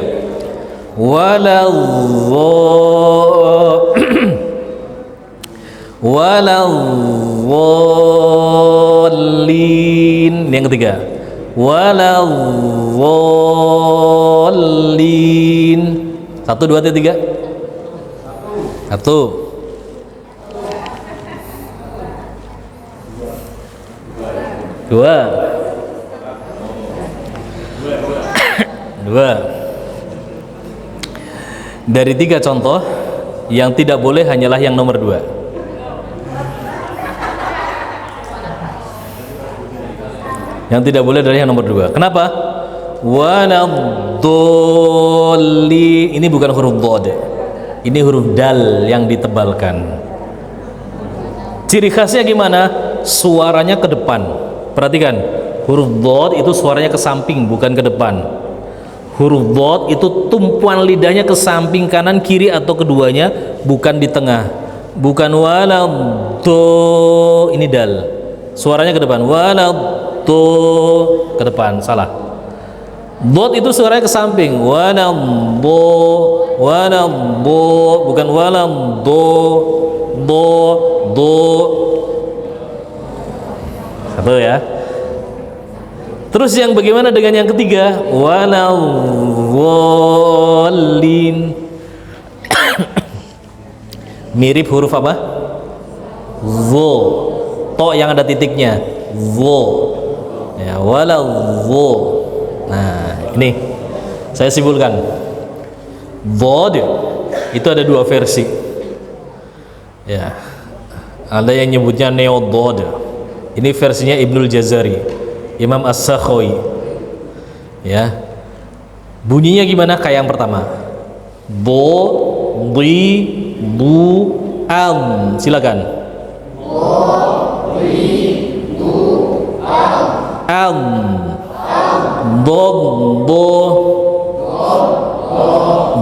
waladhdallin. Yang ketiga, waladhdallin. Satu, dua, tiga. Satu. Dua. Dua. Dari tiga contoh, yang tidak boleh hanyalah yang nomor dua. Yang tidak boleh adalah yang nomor dua. Kenapa? Waladhdallin. Ini bukan huruf dhad, ini huruf dal yang ditebalkan. Ciri khasnya gimana? Suaranya ke depan. Perhatikan, huruf dhad itu suaranya ke samping, bukan ke depan. Huruf dhad itu tumpuan lidahnya ke samping, kanan, kiri, atau keduanya, bukan di tengah. Bukan waladhdallin, ini dal. Suaranya ke depan. Waladhdallin ke depan, salah. Dhad itu suaranya ke samping. Waladhdallin, bukan waladhdallin. Satu, ya. Terus yang bagaimana dengan yang ketiga? Waladhdallin. Mirip huruf apa? Wo. To yang ada titiknya. Wo. Ya, wala wo. Nah, ini saya simpulkan. Dhad itu ada dua versi. Ya. Ada yang nyebutnya neodhad. Ini versinya Ibnul Jazari, Imam As-Sakhawi. Ya. Bunyinya gimana kayak yang pertama? Bo, di, bu, am. Silakan. Bo, di, bu, am. Do, do,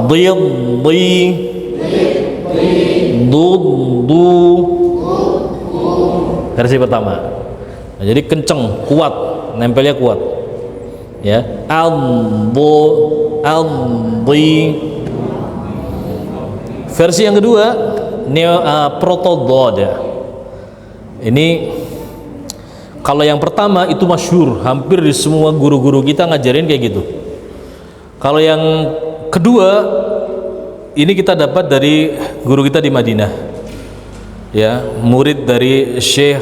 di, di, du, du. Versi pertama. Nah, jadi kenceng, kuat, nempelnya kuat. Ya, albo, albi. Versi yang kedua, protodod. Ini kalau yang pertama itu masyhur, hampir di semua guru-guru kita ngajarin kayak gitu. Kalau yang kedua, ini kita dapat dari guru kita di Madinah. Ya, murid dari Syekh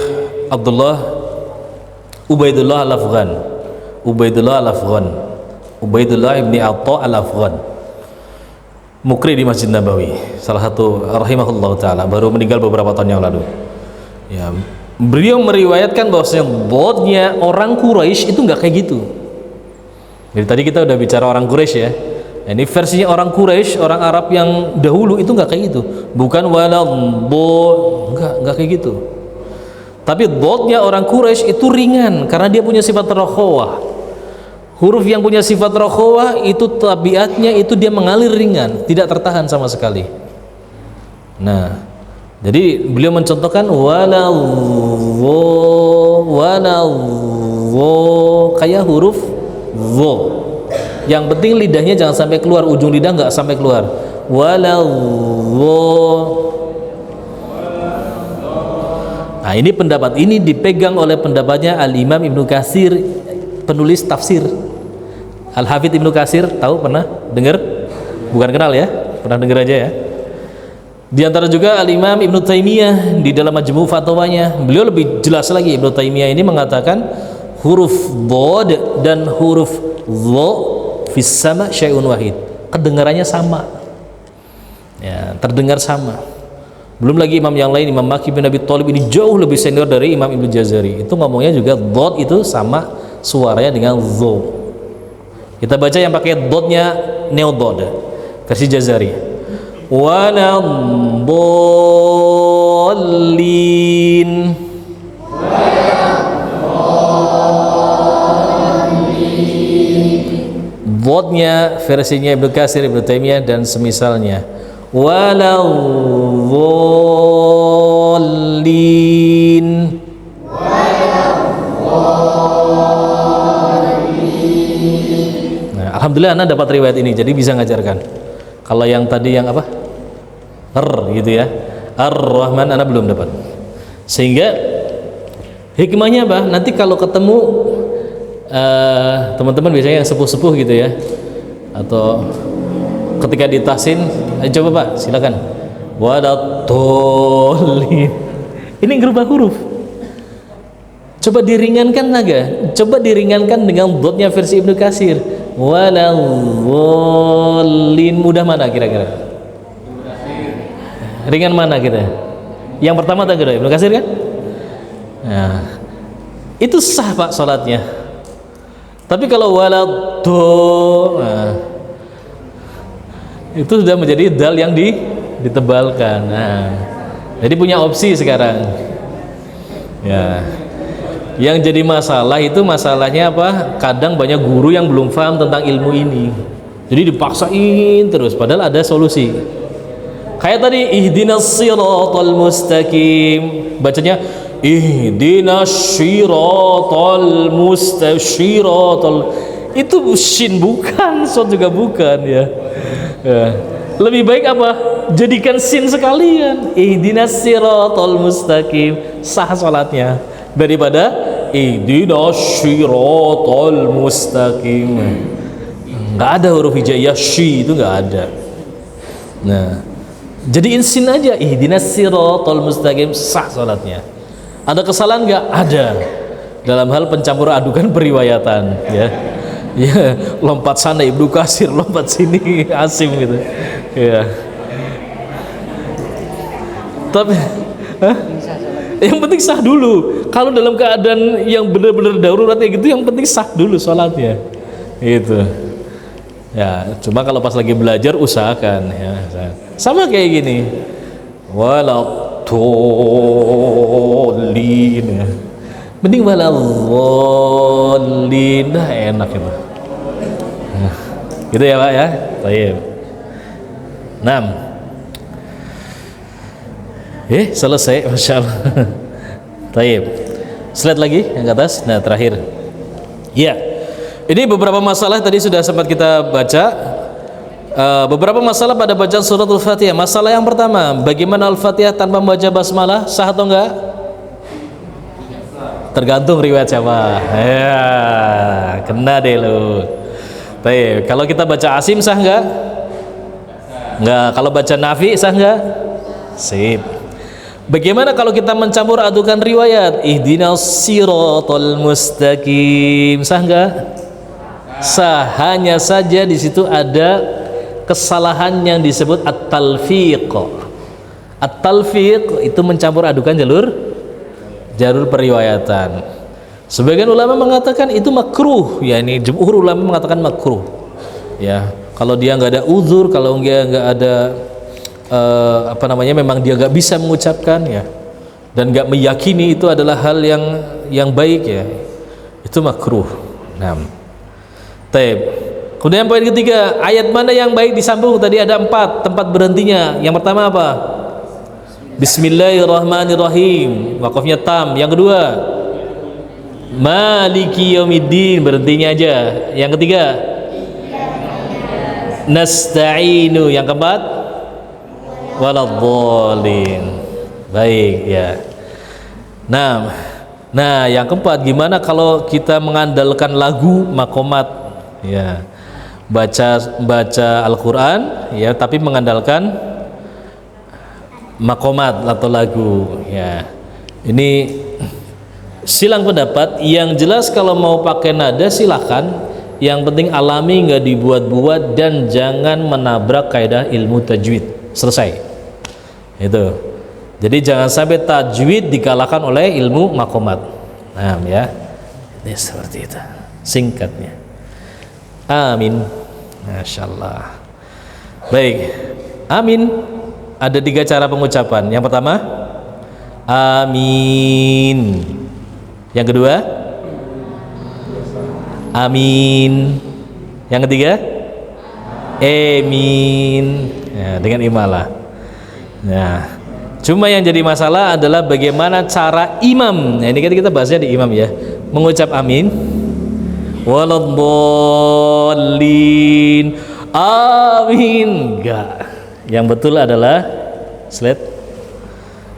Abdullah Ubaidullah Al-Afghan. Ubaidullah ibni Atta Al-Afghan, mukri di Masjid Nabawi, salah satu rahimahullah ta'ala, baru meninggal beberapa tahun yang lalu. Ya, beliau meriwayatkan bahwasanya bodnya orang Quraisy itu nggak kayak gitu. Jadi tadi kita udah bicara orang Quraisy ya. Nah, ini versinya orang Quraisy, orang Arab yang dahulu itu nggak kayak gitu. Bukan wala bo, nggak kayak gitu. Tapi bodnya orang Quraisy itu ringan karena dia punya sifat rakhawah. Huruf yang punya sifat rakhawah itu tabiatnya itu dia mengalir ringan, tidak tertahan sama sekali. Nah, jadi beliau mencontohkan wala wo kayak huruf wo. Yang penting lidahnya jangan sampai keluar, ujung lidah nggak sampai keluar. Wala wo. Nah, ini pendapat ini dipegang oleh pendapatnya Al-Imam Ibnu Katsir, penulis tafsir. Al-Hafidz Ibnu Katsir, tahu, pernah dengar? Bukan kenal ya, pernah dengar aja ya. Di antara juga Al-Imam Ibnu Taimiyah di dalam Majmu' Fatwanya, beliau lebih jelas lagi. Ibnu Taimiyah ini mengatakan huruf dhad dan huruf dha fis sama syai'un wahid. Kedengarannya sama. Ya, terdengar sama. Belum lagi imam yang lain, Imam Maki bin Abi Thalib ini jauh lebih senior dari Imam Ibnu Jazari. Itu ngomongnya juga dhad itu sama suaranya dengan dha. Kita baca yang pakai dotnya neodod versi Jazari. Waladdallin. Dotnya versinya Ibnu Katsir, Ibnu Taimiyah dan semisalnya. Waladdallin. Alhamdulillah Anda dapat riwayat ini, jadi bisa ngajarkan. Kalau yang tadi yang apa? Gitu ya. Ar-Rahman Anda belum dapat. Sehingga hikmahnya apa? Nanti kalau ketemu teman-teman biasanya yang sepuh-sepuh gitu ya, atau ketika ditahsin, coba Pak, silakan. Wadatolin. Ini ngerubah huruf. Coba diringankan naga. Coba diringankan dengan dotnya versi Ibnu Katsir. Waladzallin. Mudah mana kira-kira? Ringan mana kita? Yang pertama tadi Ibnu Katsir kan? Nah, itu sah Pak sholatnya. Tapi kalau waladdo, nah, itu sudah menjadi dal yang ditebalkan. Nah, jadi punya opsi sekarang. Ya. Yang jadi masalah itu masalahnya apa? Kadang banyak guru yang belum paham tentang ilmu ini, jadi dipaksain terus padahal ada solusi. Kayak tadi ihdinas siratal mustaqim, bacanya ihdinas siratal mustaqim. Itu shin bukan, shot juga bukan ya. Lebih baik apa? Jadikan sin sekalian. Ihdinas siratal mustaqim, sah salatnya, daripada ihdinas siratal mustaqim. Nggak ada huruf hijaiyah shi, itu nggak ada. Nah, Jadi insin aja, ihdinas siratal mustaqim, sah salatnya. Ada kesalahan nggak? Ada. Dalam hal pencampur adukan periwayatan, ya. Ya, lompat sana Ibnu Katsir, lompat sini Asim gitu. Ya. Tapi yang penting sah dulu. Kalau dalam keadaan yang benar-benar darurat kayak gitu, yang penting sah dulu sholatnya. Gitu. Ya, cuma kalau pas lagi belajar usahakan ya. Sama kayak gini. Waladhdallin. Ya. Mending waladhdallin. Nah, enak itu. Nah, gitu ya, Pak ya. Baik. 6. Selesai, Masya Allah. Baik. Slide lagi yang ke atas. Nah, terakhir. Ya. Ini beberapa masalah tadi sudah sempat kita baca. Beberapa masalah pada bacaan suratul Fatihah. Masalah yang pertama, bagaimana Al-Fatihah tanpa membaca basmalah, sah atau enggak? Tergantung riwayat siapa. Ya, kena deh lu. Baik, kalau kita baca Asim sah enggak? Enggak. Kalau baca Nafi sah enggak? Sip. Bagaimana kalau kita mencampur adukan riwayat? Ihdinas siratal mustaqim, sah enggak? Sah, hanya saja di situ ada kesalahan yang disebut at-talfiq. At-talfiq itu mencampur adukan jalur periwayatan. Sebagian ulama mengatakan itu makruh, ya ini jumhur ulama mengatakan makruh. Ya, kalau dia nggak ada uzur, kalau dia nggak ada memang dia nggak bisa mengucapkan ya, dan nggak meyakini itu adalah hal yang baik ya, itu makruh. Nah. Taib. Kemudian poin ketiga, ayat mana yang baik disambung? Tadi ada 4 tempat berhentinya. Yang pertama apa? Bismillahirrahmanirrahim, wakafnya tam. Yang kedua, Maliki yaumiddin, berhentinya aja. Yang ketiga, Nasta'inu. Yang keempat, Waladhdallin. Baik ya. Nah, yang keempat, gimana kalau kita mengandalkan lagu makomat? Ya, baca Al-Quran ya, tapi mengandalkan makomat atau lagu ya. Ini silang pendapat. Yang jelas kalau mau pakai nada silahkan, yang penting alami, nggak dibuat-buat, dan jangan menabrak kaidah ilmu tajwid. Selesai itu. Jadi jangan sampai tajwid dikalahkan oleh ilmu makomat. Nah ya, ini seperti itu singkatnya. Amin. Masya Allah. Baik. Amin. Ada 3 cara pengucapan. Yang pertama, amin. Yang kedua, amin. Yang ketiga, amin. Ya, dengan imalah. Nah, cuma yang jadi masalah adalah bagaimana cara imam. Nah, ini kan kita bahasnya di imam ya. Mengucap amin. Waladhdallin, amin. Enggak. Yang betul adalah slide.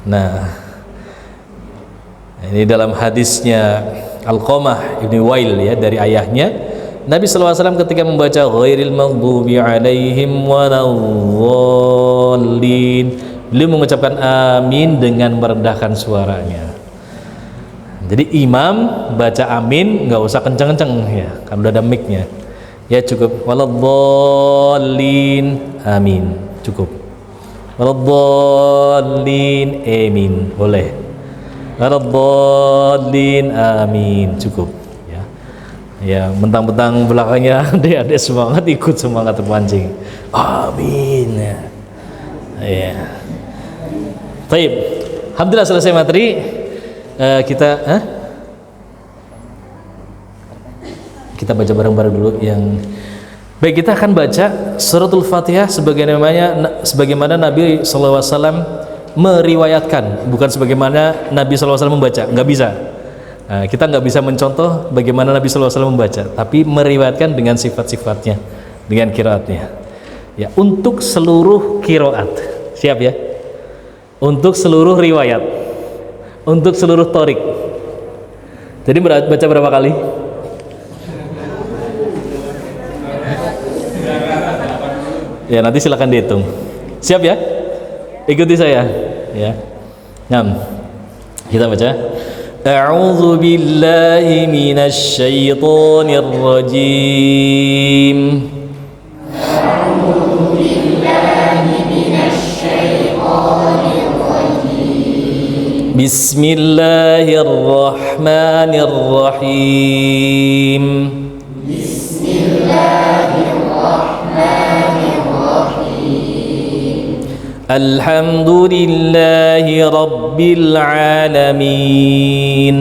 Nah, ini dalam hadisnya Alqamah Ibni Wail ya, dari ayahnya, Nabi SAW ketika membaca ghairil maghdubi alaihim waladhdallin, beliau mengucapkan amin dengan merendahkan suaranya. Jadi imam baca amin nggak usah kenceng-kenceng ya, kan udah ada mic-nya. Ya cukup waladhdallin, amin, cukup. Waladhdallin, amin, boleh. Waladhdallin, amin, cukup. Ya, mentang-mentang belakangnya adik-adik semangat, ikut semangat terpancing. Amin. Ya. Baik. Alhamdulillah selesai materi. Kita baca bareng-bareng dulu yang baik. Kita akan baca suratul Fatihah sebagaimana Nabi SAW meriwayatkan, bukan sebagaimana Nabi SAW membaca. Nggak bisa. Kita nggak bisa mencontoh bagaimana Nabi SAW membaca, tapi meriwayatkan dengan sifat-sifatnya, dengan qiraatnya. Ya, untuk seluruh qiraat. Siap ya? Untuk seluruh riwayat. Untuk seluruh torik. Jadi baca berapa kali? Ya nanti silakan dihitung. Siap ya? Ikuti saya, ya. Nah, kita baca. A'udzu billahi minasy syaithanir rajim. A'udzu billahi minasy syaithanir rajim. Bismillahirrahmanirrahim. Alhamdulillahi Rabbil Alamin.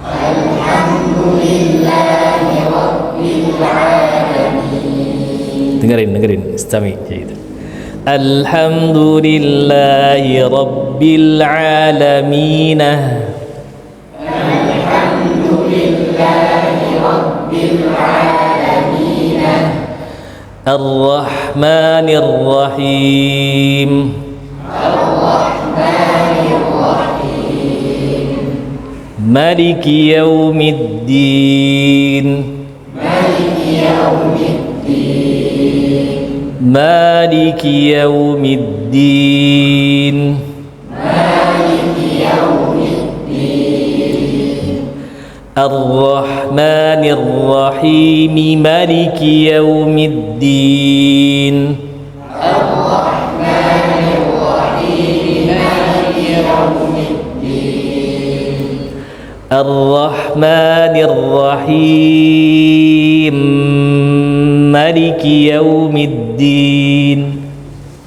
Alhamdulillahi Rabbil Alamin. Dengerin, istami. Alhamdulillahi Rabbil Alamin. Alhamdulillahi Rabbil Alamin. Ar-Rahmanir Rahim. Ar-Rahmanir Rahim. Maliki Yaumiddin. Maliki Yaumiddin. Maliki Yaumiddin. Maliki Yaumiddin. Ar-Rahmanir Rahim. Maliki Yaumiddin. Ar-Rahmanir Rahim. Maliki Yaumiddin. Ar-Rahmanir Rahim. Maliki Yaumiddin.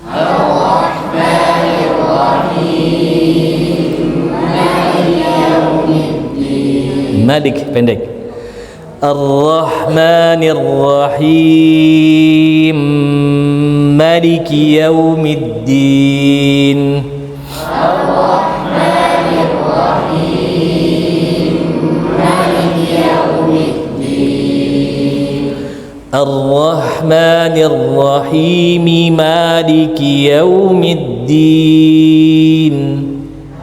Ar-Rahmanir Rahim. Maliki Yaumiddin. Malik pendek. Ar-Rahmanir Rahim. Maliki Yaumiddin. Ar-Rahmanir Rahim. Maliki Yaumiddin. Ar-Rahmanir Rahim. Maliki Yaumiddin.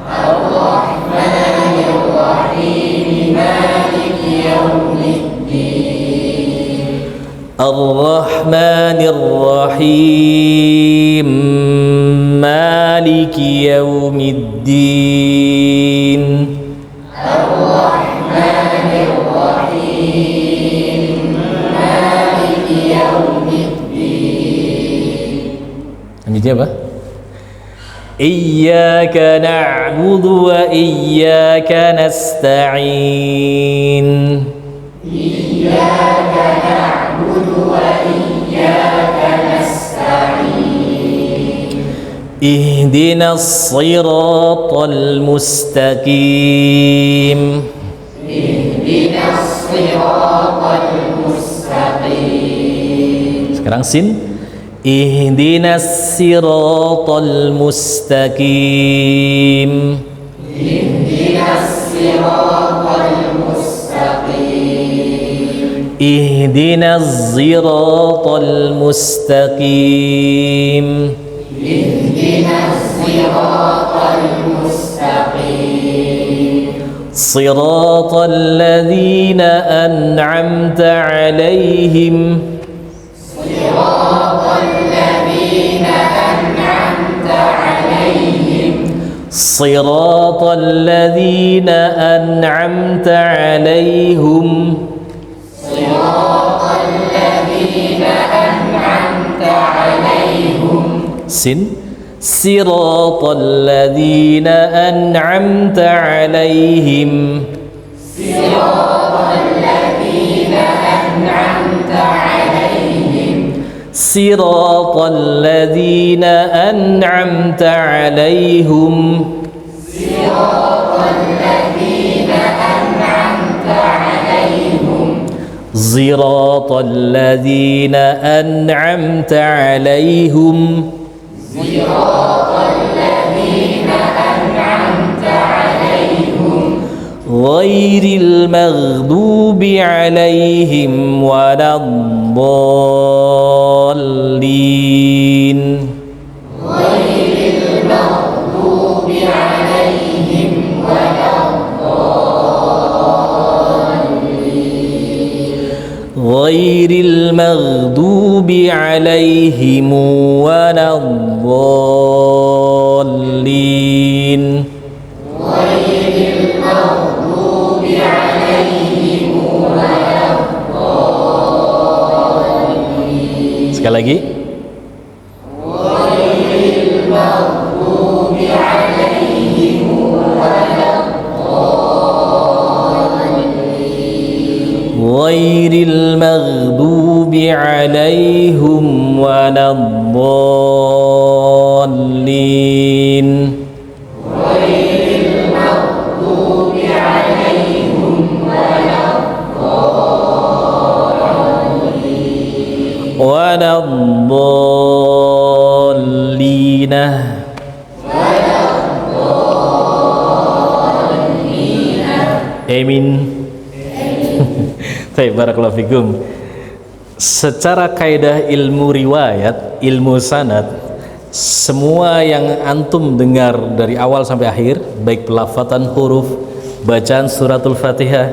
Ar-Rahmanir Rahim. Maliki Yaumiddin. Ar-Rahmanir Rahim. Maliki Yaumiddin. Ar-Rahmanir Rahim. Maliki Yaumiddin. Lanjutnya apa? Iyyaka na'budu wa iyyaka nasta'in. Iyyaka na'budu wa iyyaka nasta'in. Ihdinas siratal mustaqim. Ihdinas siratal mustaqim. Sekarang sin. Ihdinas siratal mustaqim. Ihdinas siratal mustaqim. Ihdinas siratal mustaqim. Ihdinas siratal mustaqim. Siratal ladzina an'amta 'alaihim. صراط الذين أنعمت عليهم. صراط الذين أنعمت عليهم. سن. صراط الذين أنعمت عليهم. صراط الذين أنعمت عليهم. صراط الذين أنعمت عليهم. صراط الذين أنعمت عليهم. صراط الذين أنعمت عليهم. صراط الذين أنعمت عليهم. غير المغضوب عليهم ولا الضالين. غير المغضوب عليهم ولا الضالين. ghairil maghdubi alaihim waladdallin. Sekali lagi. Ghairil maghdubi alaihim waladdallin. Waladdallina. Amin. Baik, barakallahu fikum. Secara kaidah ilmu riwayat, ilmu sanad, semua yang antum dengar dari awal sampai akhir, baik pelafatan huruf, bacaan suratul Fatihah,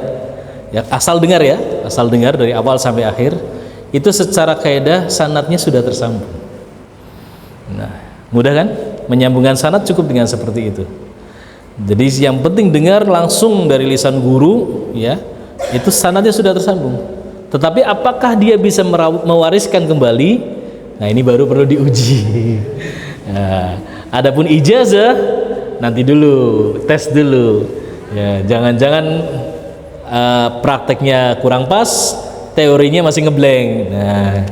ya, asal dengar dari awal sampai akhir, itu secara kaidah sanadnya sudah tersambung. Nah, mudah kan? Menyambungkan sanad cukup dengan seperti itu. Jadi yang penting dengar langsung dari lisan guru, ya, itu sanadnya sudah tersambung. Tetapi apakah dia bisa mewariskan kembali? Nah, ini baru perlu diuji. Nah, adapun ijazah nanti dulu, tes dulu. Ya, jangan-jangan prakteknya kurang pas, teorinya masih ngeblank. Nah,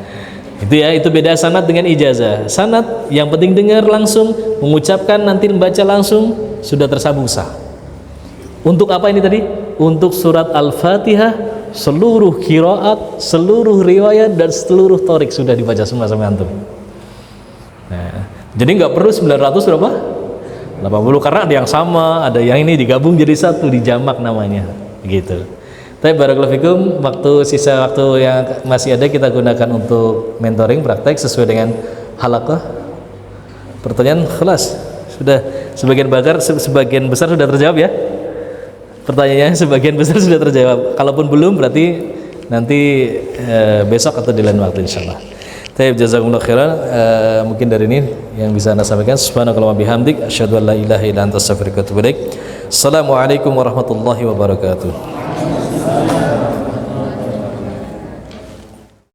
itu ya, itu beda sanad dengan ijazah. Sanad yang penting dengar langsung, mengucapkan nanti membaca langsung, sudah tersambung sah. Untuk apa ini tadi? Untuk surat Al-Fatihah, seluruh qiraat, seluruh riwayat dan seluruh thorik sudah dibaca semua sama antum. Nah, jadi nggak perlu 900 berapa? 80, karena ada yang sama, ada yang ini digabung jadi satu, dijamak namanya, gitu. Tapi barakallahu fikum, sisa waktu yang masih ada kita gunakan untuk mentoring, praktek sesuai dengan halaqah. Pertanyaan kelas sudah sebagian besar sudah terjawab ya. Pertanyaannya sebagian besar sudah terjawab. Kalaupun belum berarti nanti besok atau di lain waktu insyaallah. Tayyib, jazakumullah khairan. Mungkin dari ini yang bisa Anda sampaikan. Subhanakallahumma bihamdik asyhadu an la ilaha illa anta astaghfiruka wa atubu ilaik. Assalamualaikum warahmatullahi wabarakatuh.